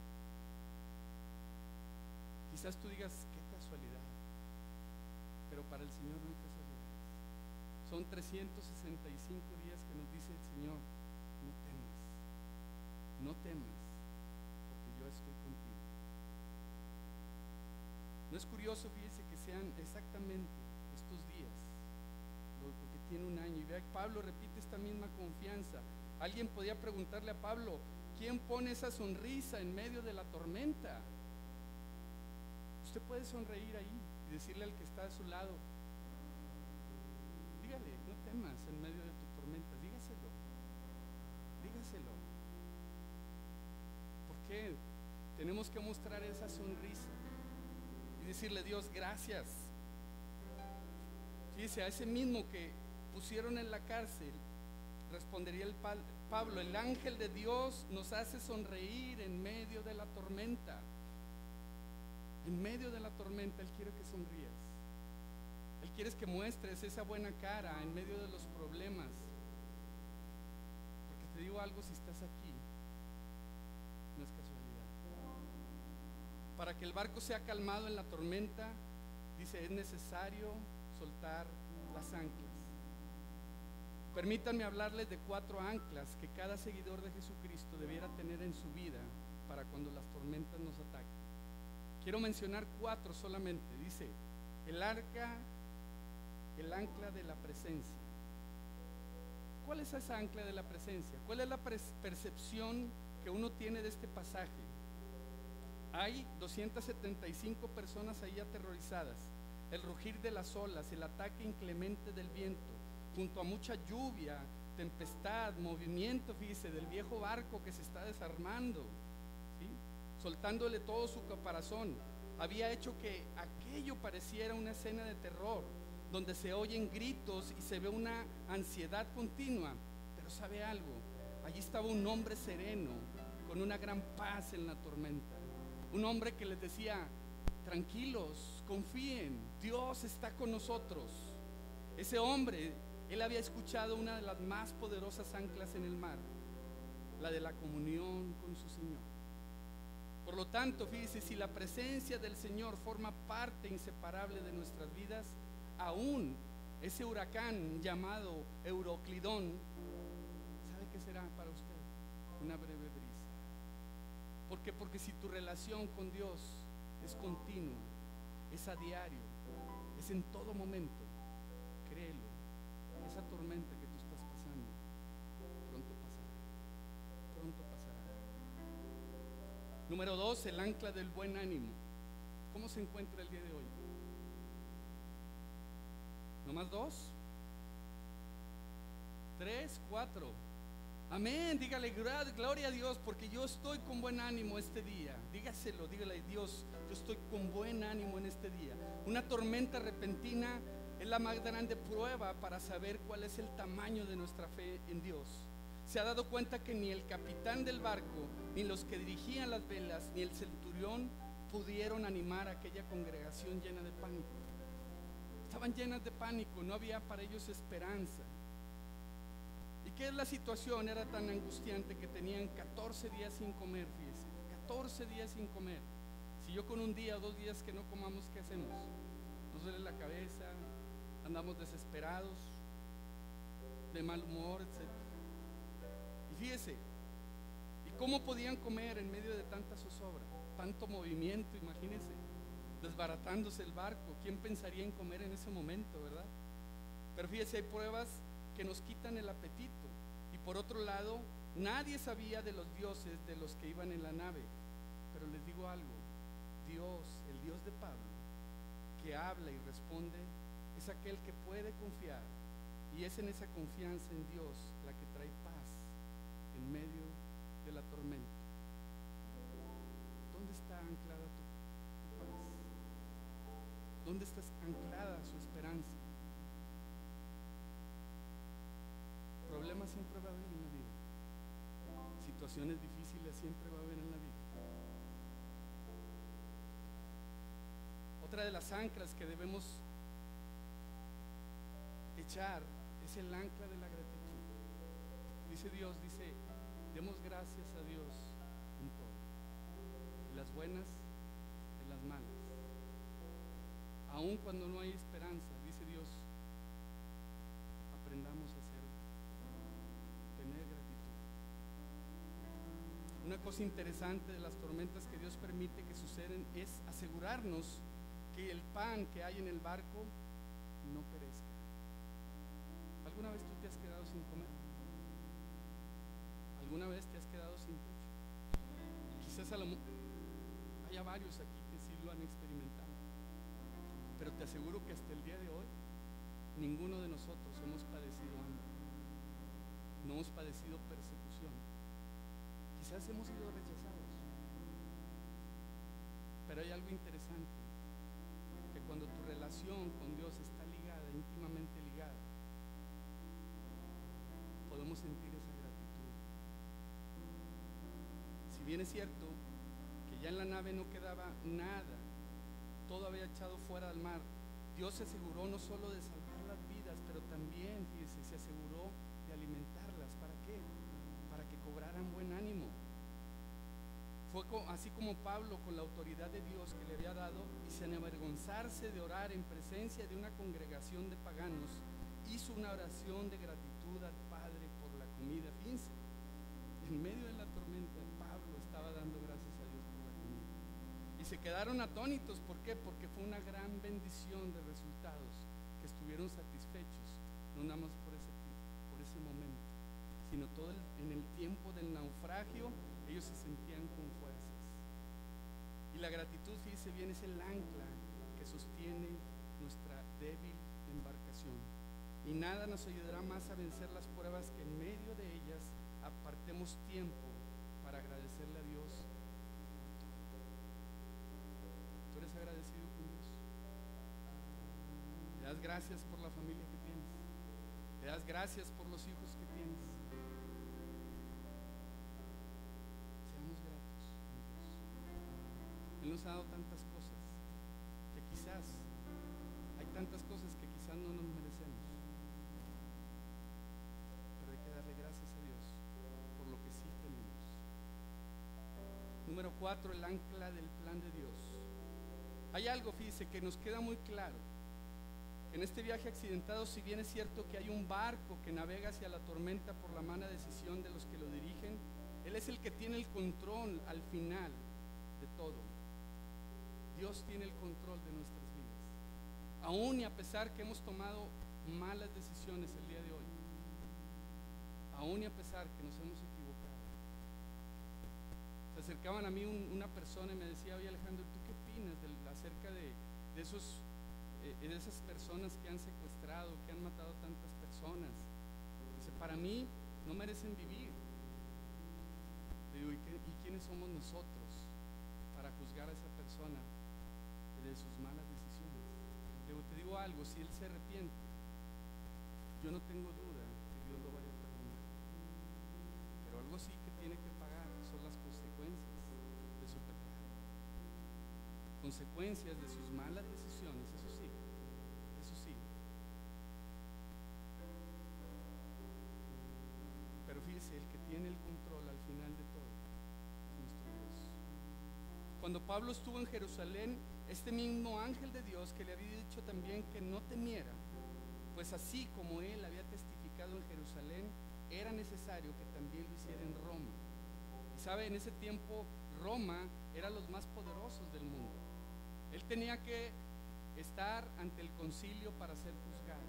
Quizás tú digas, qué casualidad, pero para el Señor no hay casualidades. Son 365 días que nos dice el Señor, no temas, no temas, porque yo estoy contigo. ¿No es curioso, fíjese, que sean exactamente estos días, porque tiene un año? Y vea, Pablo repite esta misma confianza. Alguien podía preguntarle a Pablo, ¿quién pone esa sonrisa en medio de la tormenta? Usted puede sonreír ahí y decirle al que está a su lado, dígale, no temas en medio de tu tormenta, dígaselo, dígaselo. ¿Por qué tenemos que mostrar esa sonrisa y decirle, Dios, gracias? Fíjese, a ese mismo que pusieron en la cárcel, respondería el Pablo, el ángel de Dios nos hace sonreír en medio de la tormenta. En medio de la tormenta Él quiere que sonrías. Él quiere que muestres esa buena cara en medio de los problemas. Porque te digo algo, si estás aquí, no es casualidad. Para que el barco sea calmado en la tormenta, dice, es necesario soltar las anclas. Permítanme hablarles de 4 anclas que cada seguidor de Jesucristo debiera tener en su vida para cuando las tormentas nos ataquen. Quiero mencionar 4 solamente. Dice, el ancla de la presencia. ¿Cuál es esa ancla de la presencia? ¿Cuál es la percepción que uno tiene de este pasaje? Hay 275 personas ahí aterrorizadas, el rugir de las olas, el ataque inclemente del viento, junto a mucha lluvia, tempestad, movimiento, fíjese, del viejo barco que se está desarmando, ¿sí? Soltándole todo su caparazón, había hecho que aquello pareciera una escena de terror, donde se oyen gritos y se ve una ansiedad continua. Pero ¿sabe algo? Allí estaba un hombre sereno, con una gran paz en la tormenta, un hombre que les decía, tranquilos, confíen, Dios está con nosotros. Ese hombre, él había escuchado una de las más poderosas anclas en el mar, la de la comunión con su Señor. Por lo tanto, fíjese, si la presencia del Señor forma parte inseparable de nuestras vidas, aún ese huracán llamado Euroclidón, ¿sabe qué será para usted? Una breve brisa. ¿Por qué? Porque si tu relación con Dios es continua, es a diario, es en todo momento, créelo, esa tormenta que tú estás pasando pronto pasará, pronto pasará. Número 2, el ancla del buen ánimo. ¿Cómo se encuentra el día de hoy? ¿No más 2? 3, 4. Amén, dígale, gloria a Dios, porque yo estoy con buen ánimo este día. Dígaselo, dígale, Dios, yo estoy con buen ánimo en este día. Una tormenta repentina es la más grande prueba para saber cuál es el tamaño de nuestra fe en Dios. Se ha dado cuenta que ni el capitán del barco, ni los que dirigían las velas, ni el centurión pudieron animar a aquella congregación llena de pánico. Estaban llenas de pánico, no había para ellos esperanza. ¿Y qué es la situación? Era tan angustiante que tenían 14 días sin comer, fíjese, 14 días sin comer. Si yo con un día o 2 días que no comamos, ¿qué hacemos? Nos duele la cabeza, andamos desesperados, de mal humor, etc. Y fíjese, ¿y cómo podían comer en medio de tanta zozobra, tanto movimiento? Imagínense, desbaratándose el barco. ¿Quién pensaría en comer en ese momento, verdad? Pero fíjese, hay pruebas que nos quitan el apetito. Y por otro lado, nadie sabía de los dioses de los que iban en la nave. Pero les digo algo, el Dios de Pablo, que habla y responde, es aquel que puede confiar, y es en esa confianza en Dios la que trae paz en medio de la tormenta. ¿Dónde está anclada tu paz? ¿Dónde está anclada su esperanza? Problemas siempre va a haber en la vida, situaciones difíciles siempre va a haber en la vida. Otra de las anclas que debemos echar es el ancla de la gratitud. Dice Dios, demos gracias a Dios en todo, en las buenas, en las malas. Aun cuando no hay esperanza, dice Dios, aprendamos a tener gratitud. Una cosa interesante de las tormentas que Dios permite que suceden es asegurarnos que el pan que hay en el barco no perezca. ¿Alguna vez tú te has quedado sin comer? ¿Alguna vez te has quedado sin techo? Quizás haya varios aquí que sí lo han experimentado, pero te aseguro que hasta el día de hoy ninguno de nosotros hemos padecido hambre, no hemos padecido persecución. Quizás hemos sido rechazados, pero hay algo interesante, que cuando tu relación con Dios está ligada, íntimamente ligada, podemos sentir esa gratitud. Si bien es cierto que ya en la nave no quedaba nada, todo había echado fuera al mar, Dios se aseguró no solo de salvar las vidas, pero también, fíjese, se aseguró de alimentarlas. ¿Para qué? Para que cobraran buen ánimo. Fue así como Pablo, con la autoridad de Dios que le había dado, y sin avergonzarse de orar en presencia de una congregación de paganos, hizo una oración de gratitud al Padre por la comida. Fíjense, en medio de la tormenta, Pablo estaba dando gracias a Dios por la comida. Y se quedaron atónitos. ¿Por qué? Porque fue una gran bendición de resultados, que estuvieron satisfechos, no nada más por ese momento, sino todo en el tiempo del naufragio. Ellos se sentían con fuerzas. Y la gratitud, fíjese bien, es el ancla que sostiene nuestra débil embarcación. Y nada nos ayudará más a vencer las pruebas que en medio de ellas apartemos tiempo para agradecerle a Dios. ¿Tú eres agradecido con Dios? ¿Le das gracias por la familia que tienes? ¿Le das gracias por los hijos que tienes? Él nos ha dado tantas cosas que quizás hay tantas cosas que quizás no nos merecemos, pero hay que darle gracias a Dios por lo que sí tenemos. Número 4, el ancla del plan de Dios. Hay algo, fíjese, que nos queda muy claro. En este viaje accidentado, si bien es cierto que hay un barco que navega hacia la tormenta por la mala decisión de los que lo dirigen, Él es el que tiene el control al final de todo. Dios tiene el control de nuestras vidas, aún y a pesar que hemos tomado malas decisiones el día de hoy, aún y a pesar que nos hemos equivocado. Se acercaban a mí una persona y me decía: oye, Alejandro, ¿tú qué opinas acerca de esas personas que han secuestrado, que han matado tantas personas? Dice: para mí no merecen vivir. Le digo: ¿y quiénes somos nosotros para juzgar a esa persona de sus malas decisiones? Te digo algo: si él se arrepiente, yo no tengo duda que Dios lo vaya a perdonar, pero algo sí que tiene que pagar son las consecuencias de su pecado, consecuencias de sus malas decisiones. Eso sí. Pero fíjese, el que tiene el control al final de todo es nuestro Dios. Cuando Pablo estuvo en Jerusalén, este mismo ángel de Dios que le había dicho también que no temiera, pues así como él había testificado en Jerusalén, era necesario que también lo hiciera en Roma. Y sabe, en ese tiempo Roma era los más poderosos del mundo. Él tenía que estar ante el concilio para ser juzgado.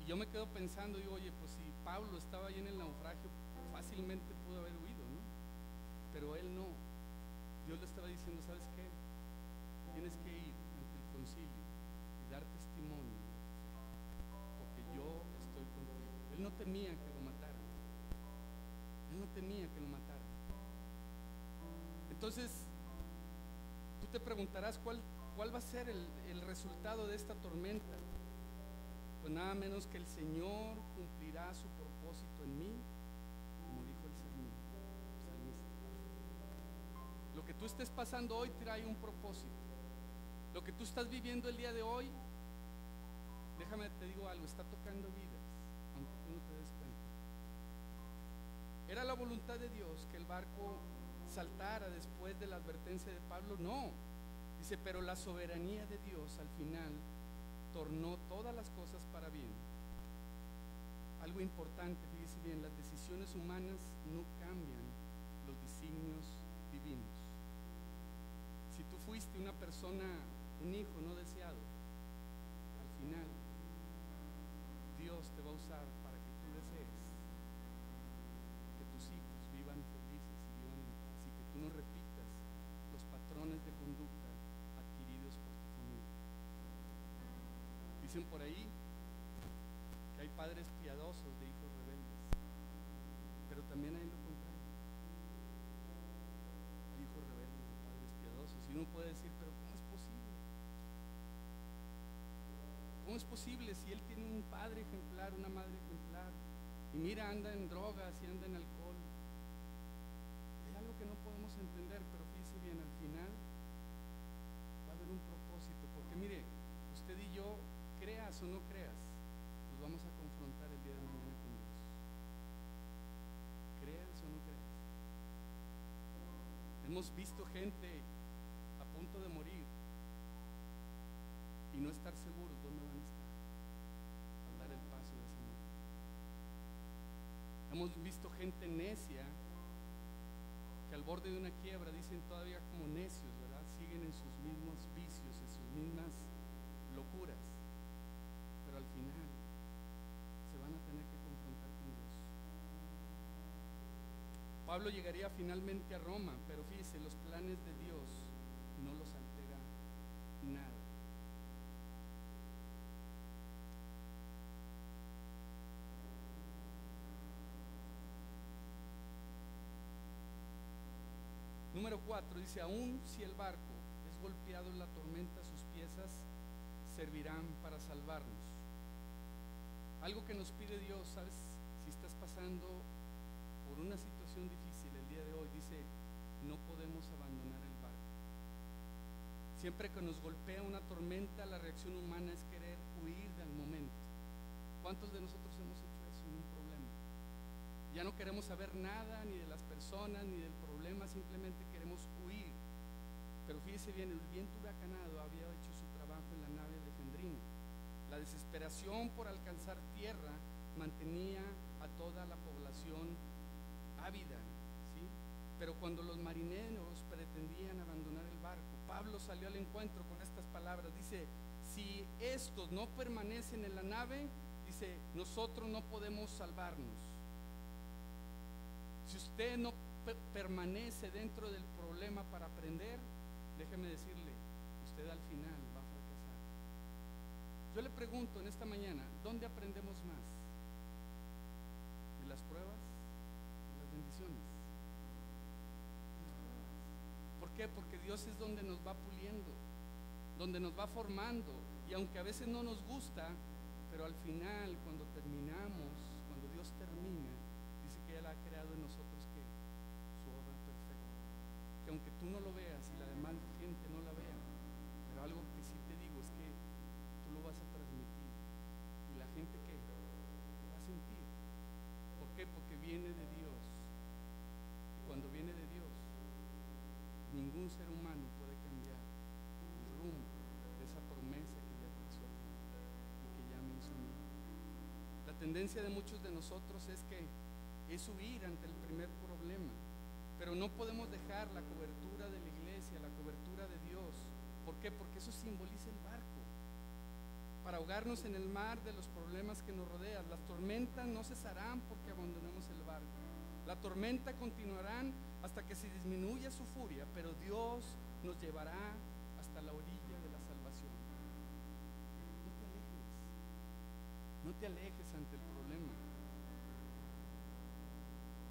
Y yo me quedo pensando, digo: oye, pues si Pablo estaba ahí en el naufragio, fácilmente pudo haber huido, ¿no? Pero él no. Dios le estaba diciendo, ¿sabes qué? Tienes que ir ante el concilio y dar testimonio de tu fe, porque yo estoy contigo. Él no temía que lo mataran. Él no temía que lo mataran. Entonces, tú te preguntarás cuál va a ser el resultado de esta tormenta. Pues nada menos que el Señor cumplirá su propósito en mí, como dijo el salmista. Lo que tú estés pasando hoy trae un propósito. Lo que tú estás viviendo el día de hoy, déjame te digo algo, está tocando vidas, aunque tú no te des cuenta. ¿Era la voluntad de Dios que el barco saltara después de la advertencia de Pablo? No. Dice, pero la soberanía de Dios al final tornó todas las cosas para bien. Algo importante, fíjese bien, las decisiones humanas no cambian los designios divinos. Si tú fuiste una persona, un hijo no deseado, al final Dios te va a usar para que tú desees que tus hijos vivan felices y vivan en paz, y que tú no repitas los patrones de conducta adquiridos por tu familia. Dicen por ahí que hay padres piadosos de hijos rebeldes, pero también hay lo contrario. Hay hijos rebeldes de padres piadosos. Y uno puede decir, pero ¿cómo es posible? ¿Cómo es posible si él tiene un padre ejemplar, una madre ejemplar, y mira, anda en drogas y anda en alcohol? Hay algo que no podemos entender, pero fíjese bien, al final va a haber un propósito, porque mire, usted y yo, creas o no creas, nos vamos a confrontar el día de mañana con Dios. Creas o no creas. Hemos visto gente a punto de morir y no estar seguros dónde van a estar al dar el paso de esa muerte. Hemos visto gente necia que al borde de una quiebra dicen todavía como necios, ¿verdad? Siguen en sus mismos vicios, en sus mismas locuras, pero al final se van a tener que confrontar con Dios. Pablo llegaría finalmente a Roma, pero fíjese, los planes de Dios no los altera nada. Número 4 dice, aun si el barco es golpeado en la tormenta, sus piezas servirán para salvarnos. Algo que nos pide Dios, ¿sabes? Si estás pasando por una situación difícil el día de hoy, dice, no podemos abandonar el barco. Siempre que nos golpea una tormenta, la reacción humana es querer huir del momento. ¿Cuántos de nosotros hemos hecho eso en un problema? Ya no queremos saber nada ni de las personas ni del problema, simplemente queremos huir. Pero fíjese bien, el viento huracanado había hecho su trabajo en la nave Defendrina. La desesperación por alcanzar tierra mantenía a toda la población ávida, ¿sí? Pero cuando los marineros pretendían abandonar el barco, Pablo salió al encuentro con estas palabras. Dice, si estos no permanecen en la nave, dice, nosotros no podemos salvarnos. Si usted no permanece dentro del problema para aprender, déjeme decirle, usted al final va a fracasar. Yo le pregunto en esta mañana, ¿dónde aprendemos más? ¿De las pruebas? ¿De las bendiciones? ¿Por qué? Porque Dios es donde nos va puliendo, donde nos va formando, y aunque a veces no nos gusta, pero al final, cuando terminamos, cuando Dios termina, dice que Él ha creado en nosotros que su obra perfecta, que aunque tú no lo veas y la demás gente no la vea, pero algo que sí te digo es que tú lo vas a transmitir y la gente que lo va a sentir. ¿Por qué? Porque viene de Dios, y cuando viene de Dios, ningún ser humano puede cambiar el rumbo de esa promesa que ya trazó y que ya mencioné. La tendencia de muchos de nosotros es huir ante el primer problema, pero no podemos dejar la cobertura de la iglesia, la cobertura de Dios. ¿Por qué? Porque eso simboliza el barco, para ahogarnos en el mar de los problemas que nos rodean. Las tormentas no cesarán porque abandonemos el barco. La La tormenta continuará hasta que se disminuya su furia, pero Dios nos llevará hasta la orilla de la salvación. No te alejes ante el problema.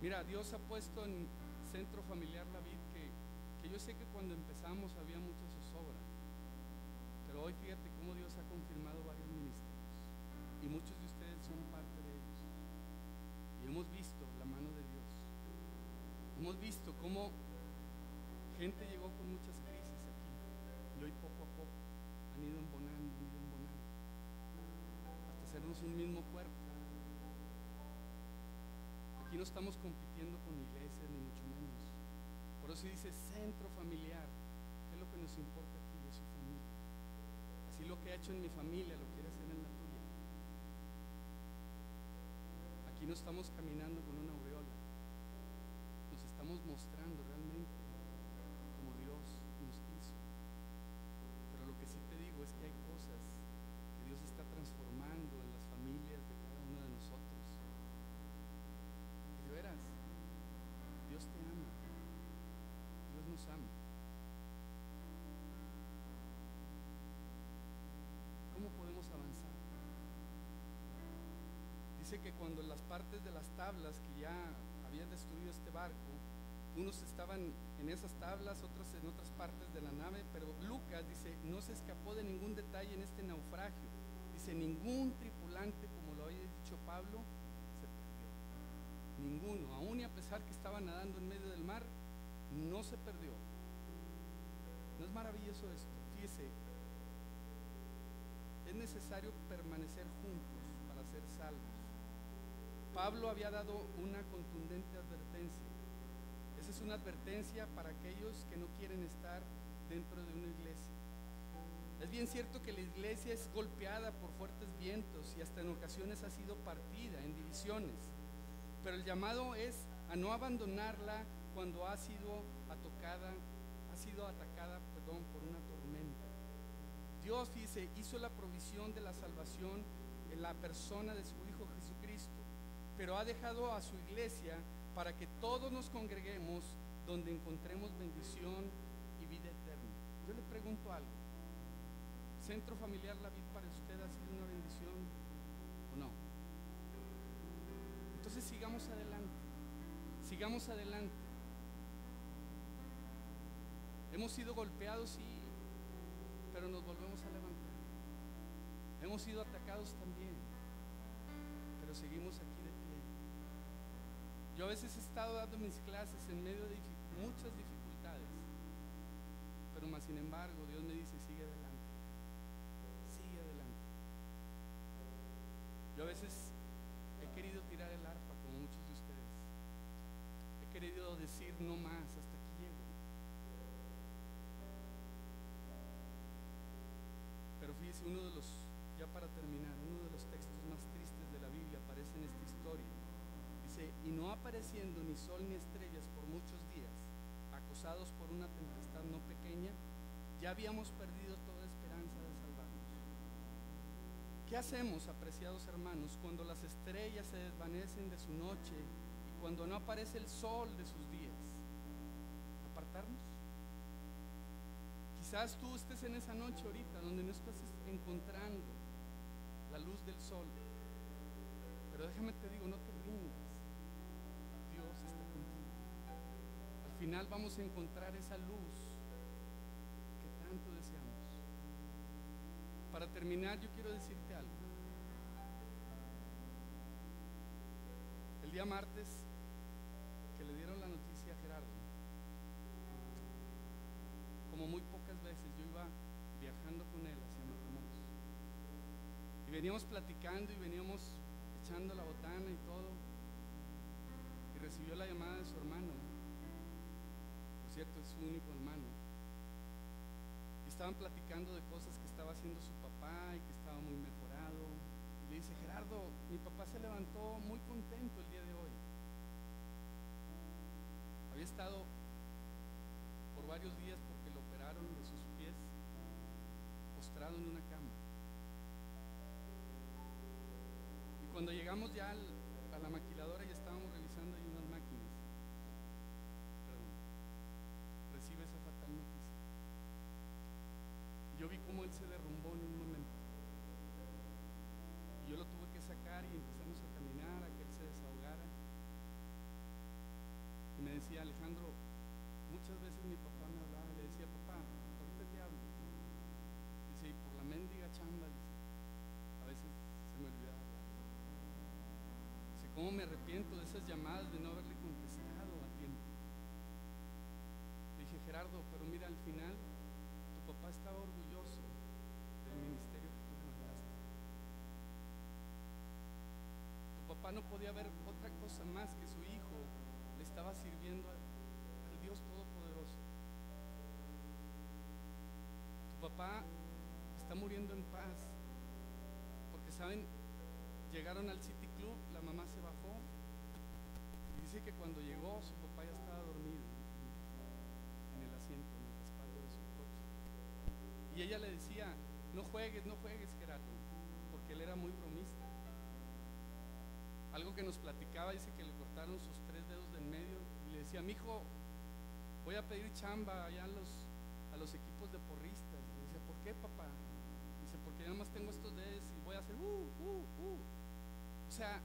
Mira, Dios ha puesto en Centro Familiar La Vid que yo sé que cuando empezamos había mucha zozobra, pero hoy fíjate cómo Dios ha confirmado varios ministerios y muchos de ustedes son parte de ellos, y hemos visto la mano de Dios. Hemos visto cómo gente llegó con muchas crisis aquí y hoy poco a poco han ido embonando, hasta hacernos un mismo cuerpo. Aquí no estamos compitiendo con iglesias ni mucho menos. Por eso dice centro familiar. ¿Qué es lo que nos importa aquí? Es su familia. Así lo que ha hecho en mi familia lo quiere hacer en la tuya. Aquí no estamos caminando con una aureola. Nos estamos mostrando realmente como Dios nos hizo. Pero lo que sí te digo es que hay cosas que Dios está transformando en las familias de cada uno de nosotros. Y de veras, Dios te ama. Dios nos ama. ¿Cómo podemos avanzar? Dice que cuando las partes de las tablas que ya habían destruido este barco, unos estaban en esas tablas, otros en otras partes de la nave, pero Lucas dice, no se escapó de ningún detalle en este naufragio. Dice, ningún tripulante, como lo había dicho Pablo, se perdió. Ninguno, aún y a pesar que estaba nadando en medio del mar, no se perdió. ¿No es maravilloso esto? Fíjese, es necesario permanecer juntos para ser salvos. Pablo había dado una contundente advertencia. Esa es una advertencia para aquellos que no quieren estar dentro de una iglesia. Es bien cierto que la iglesia es golpeada por fuertes vientos y hasta en ocasiones ha sido partida en divisiones, pero el llamado es a no abandonarla cuando ha sido atacada por una tormenta. Dios, dice, hizo la provisión de la salvación en la persona de su Hijo Jesucristo, pero ha dejado a su iglesia para que todos nos congreguemos donde encontremos bendición y vida eterna. Yo le pregunto algo: ¿Centro Familiar La Vid para usted ha sido una bendición o no? Entonces sigamos adelante, sigamos adelante. Hemos sido golpeados, sí, pero nos volvemos a levantar. Hemos sido atacados también, pero seguimos aquí de pie. Yo a veces he estado dando mis clases en medio de muchas dificultades, pero más sin embargo Dios me dice, sigue adelante, sigue adelante. Yo a veces he querido tirar el arpa como muchos de ustedes. He querido decir no más, hasta aquí llego. Pero fíjese, ya para terminar, uno de los textos más tristes de la Biblia aparece en esta historia. Dice, y no apareciendo ni sol ni estrellas por muchos días, acosados por una tempestad no pequeña, ya habíamos perdido toda esperanza de salvarnos. ¿Qué hacemos, apreciados hermanos, cuando las estrellas se desvanecen de su noche y cuando no aparece el sol de sus días? ¿Apartarnos? Quizás tú estés en esa noche ahorita donde no estás encontrando la luz del sol, pero déjame te digo, no te rindas. Dios está contigo. Al final vamos a encontrar esa luz que tanto deseamos. Para terminar, yo quiero decirte algo. El día martes que le dieron la noticia a Gerardo, como muy pocas veces, yo iba viajando con él hacia Matamoros y veníamos platicando y veníamos echando la botana y todo, y recibió la llamada de su hermano. Por cierto, es su único hermano, y estaban platicando de cosas que estaba haciendo su papá y que estaba muy mejorado, y le dice, Gerardo, mi papá se levantó muy contento el día de hoy. Había estado por varios días porque lo operaron de sus pies, postrado en una cama. Y cuando llegamos ya a la maquiladora y estábamos revisando ahí unas máquinas, se derrumbó en un momento. Y yo lo tuve que sacar y empezamos a caminar a que él se desahogara. Y me decía: Alejandro, muchas veces mi papá me hablaba, le decía: papá, ahorita te hablo. Dice: y por la mendiga chamba, dice, a veces se me olvidaba hablar. Dice: cómo me arrepiento de esas llamadas, de no haberle contestado a tiempo. Le dije: Gerardo, pero mira, al final tu papá estaba orgulloso del ministerio que tú mandaste. Tu papá no podía ver otra cosa más que su hijo le estaba sirviendo al Dios Todopoderoso. Tu papá está muriendo en paz, porque saben, llegaron al City Club, la mamá se bajó y dice que cuando llegó su papá ya estaba dormido en el asiento, en el respaldo de su coche. Y ella le decía: no juegues, Gerardo, porque él era muy bromista. Algo que nos platicaba, dice que le cortaron sus 3 dedos del medio y le decía: mijo, voy a pedir chamba allá a los equipos de porristas. Le decía: ¿por qué, papá? Dice: porque nada más tengo estos dedos y voy a hacer O sea,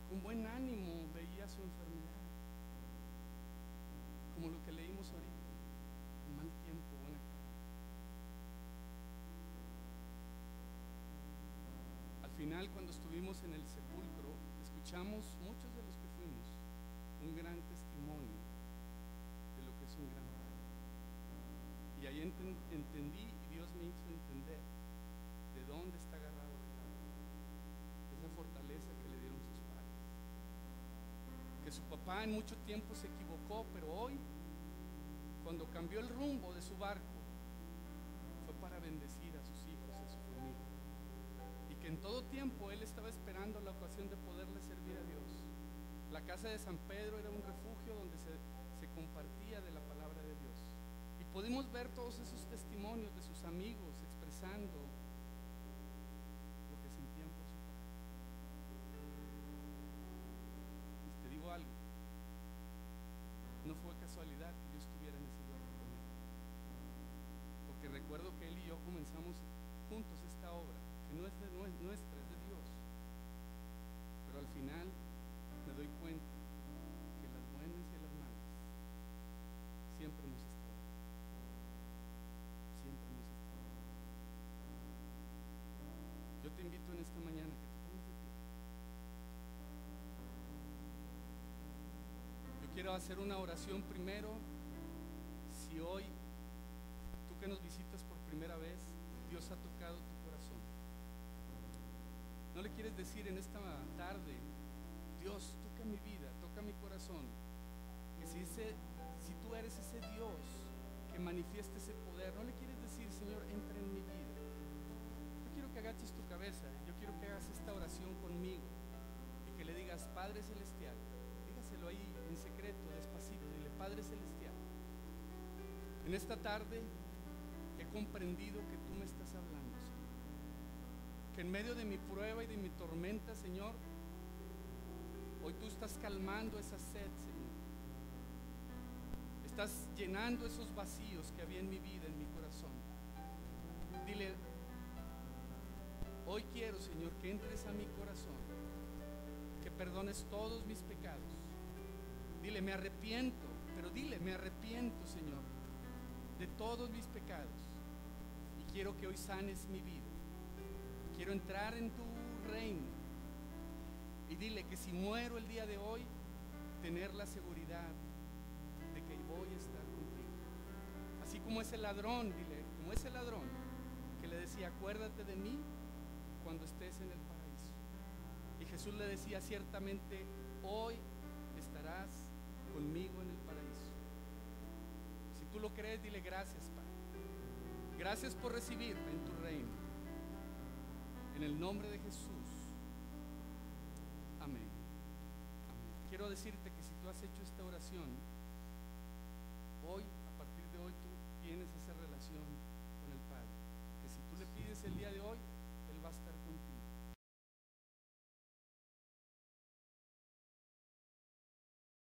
con buen ánimo veía su enfermedad, como lo que leímos ahorita: mal tiempo, buena cara. Al final, cuando estuvimos en el sepulcro, escuchamos, muchos de los que fuimos, un gran testimonio de lo que es un gran padre. Y ahí entendí, y Dios me hizo entender de dónde está agarrado Ricardo, esa fortaleza que le dieron sus padres. Que su papá en mucho tiempo se equivocó, pero hoy, cuando cambió el rumbo de su barco, fue para bendecir a sus hijos y a su familia. Y que en todo tiempo él estaba esperando la ocasión de poderle servir a Dios. La casa de San Pedro era un refugio donde se compartía de la palabra de Dios. Y pudimos ver todos esos testimonios de sus amigos expresando lo que sentían por su padre. Y te digo algo: no fue casualidad que yo estuviera en ese lugar con él, porque recuerdo que él y yo comenzamos juntos esta obra, que no es nuestra, es de Dios. Pero al final me doy cuenta que las buenas y las malas siempre hemos estado. Siempre hemos estado. Yo te invito en esta mañana que te pongas de pie. Yo quiero hacer una oración primero. Si hoy, tú que nos visitas por primera vez, Dios ha tocado tu corazón, ¿no le quieres decir en esta tarde: Dios, toca mi vida, toca mi corazón? Que si tú eres ese Dios que manifiesta ese poder, ¿no le quieres decir: Señor, entra en mi vida? Yo quiero que agaches tu cabeza, yo quiero que hagas esta oración conmigo y que le digas: Padre Celestial. Dígaselo ahí en secreto, despacito, dile: Padre Celestial, en esta tarde he comprendido que tú me estás hablando, Señor. Que en medio de mi prueba y de mi tormenta, Señor, hoy tú estás calmando esa sed, Señor. Estás llenando esos vacíos que había en mi vida, en mi corazón. Dile: hoy quiero, Señor, que entres a mi corazón, que perdones todos mis pecados. Dile: me arrepiento, pero dile: me arrepiento, Señor, de todos mis pecados, y quiero que hoy sanes mi vida. Quiero entrar en tu reino. Y dile que si muero el día de hoy, tener la seguridad de que voy a estar contigo. Así como ese ladrón, dile, como ese ladrón que le decía: acuérdate de mí cuando estés en el paraíso. Y Jesús le decía: ciertamente hoy estarás conmigo en el paraíso. Si tú lo crees, dile: gracias, Padre. Gracias por recibirme en tu reino. En el nombre de Jesús. Amén. Amén. Quiero decirte que si tú has hecho esta oración, hoy, a partir de hoy, tú tienes esa relación con el Padre. Que si tú le pides el día de hoy,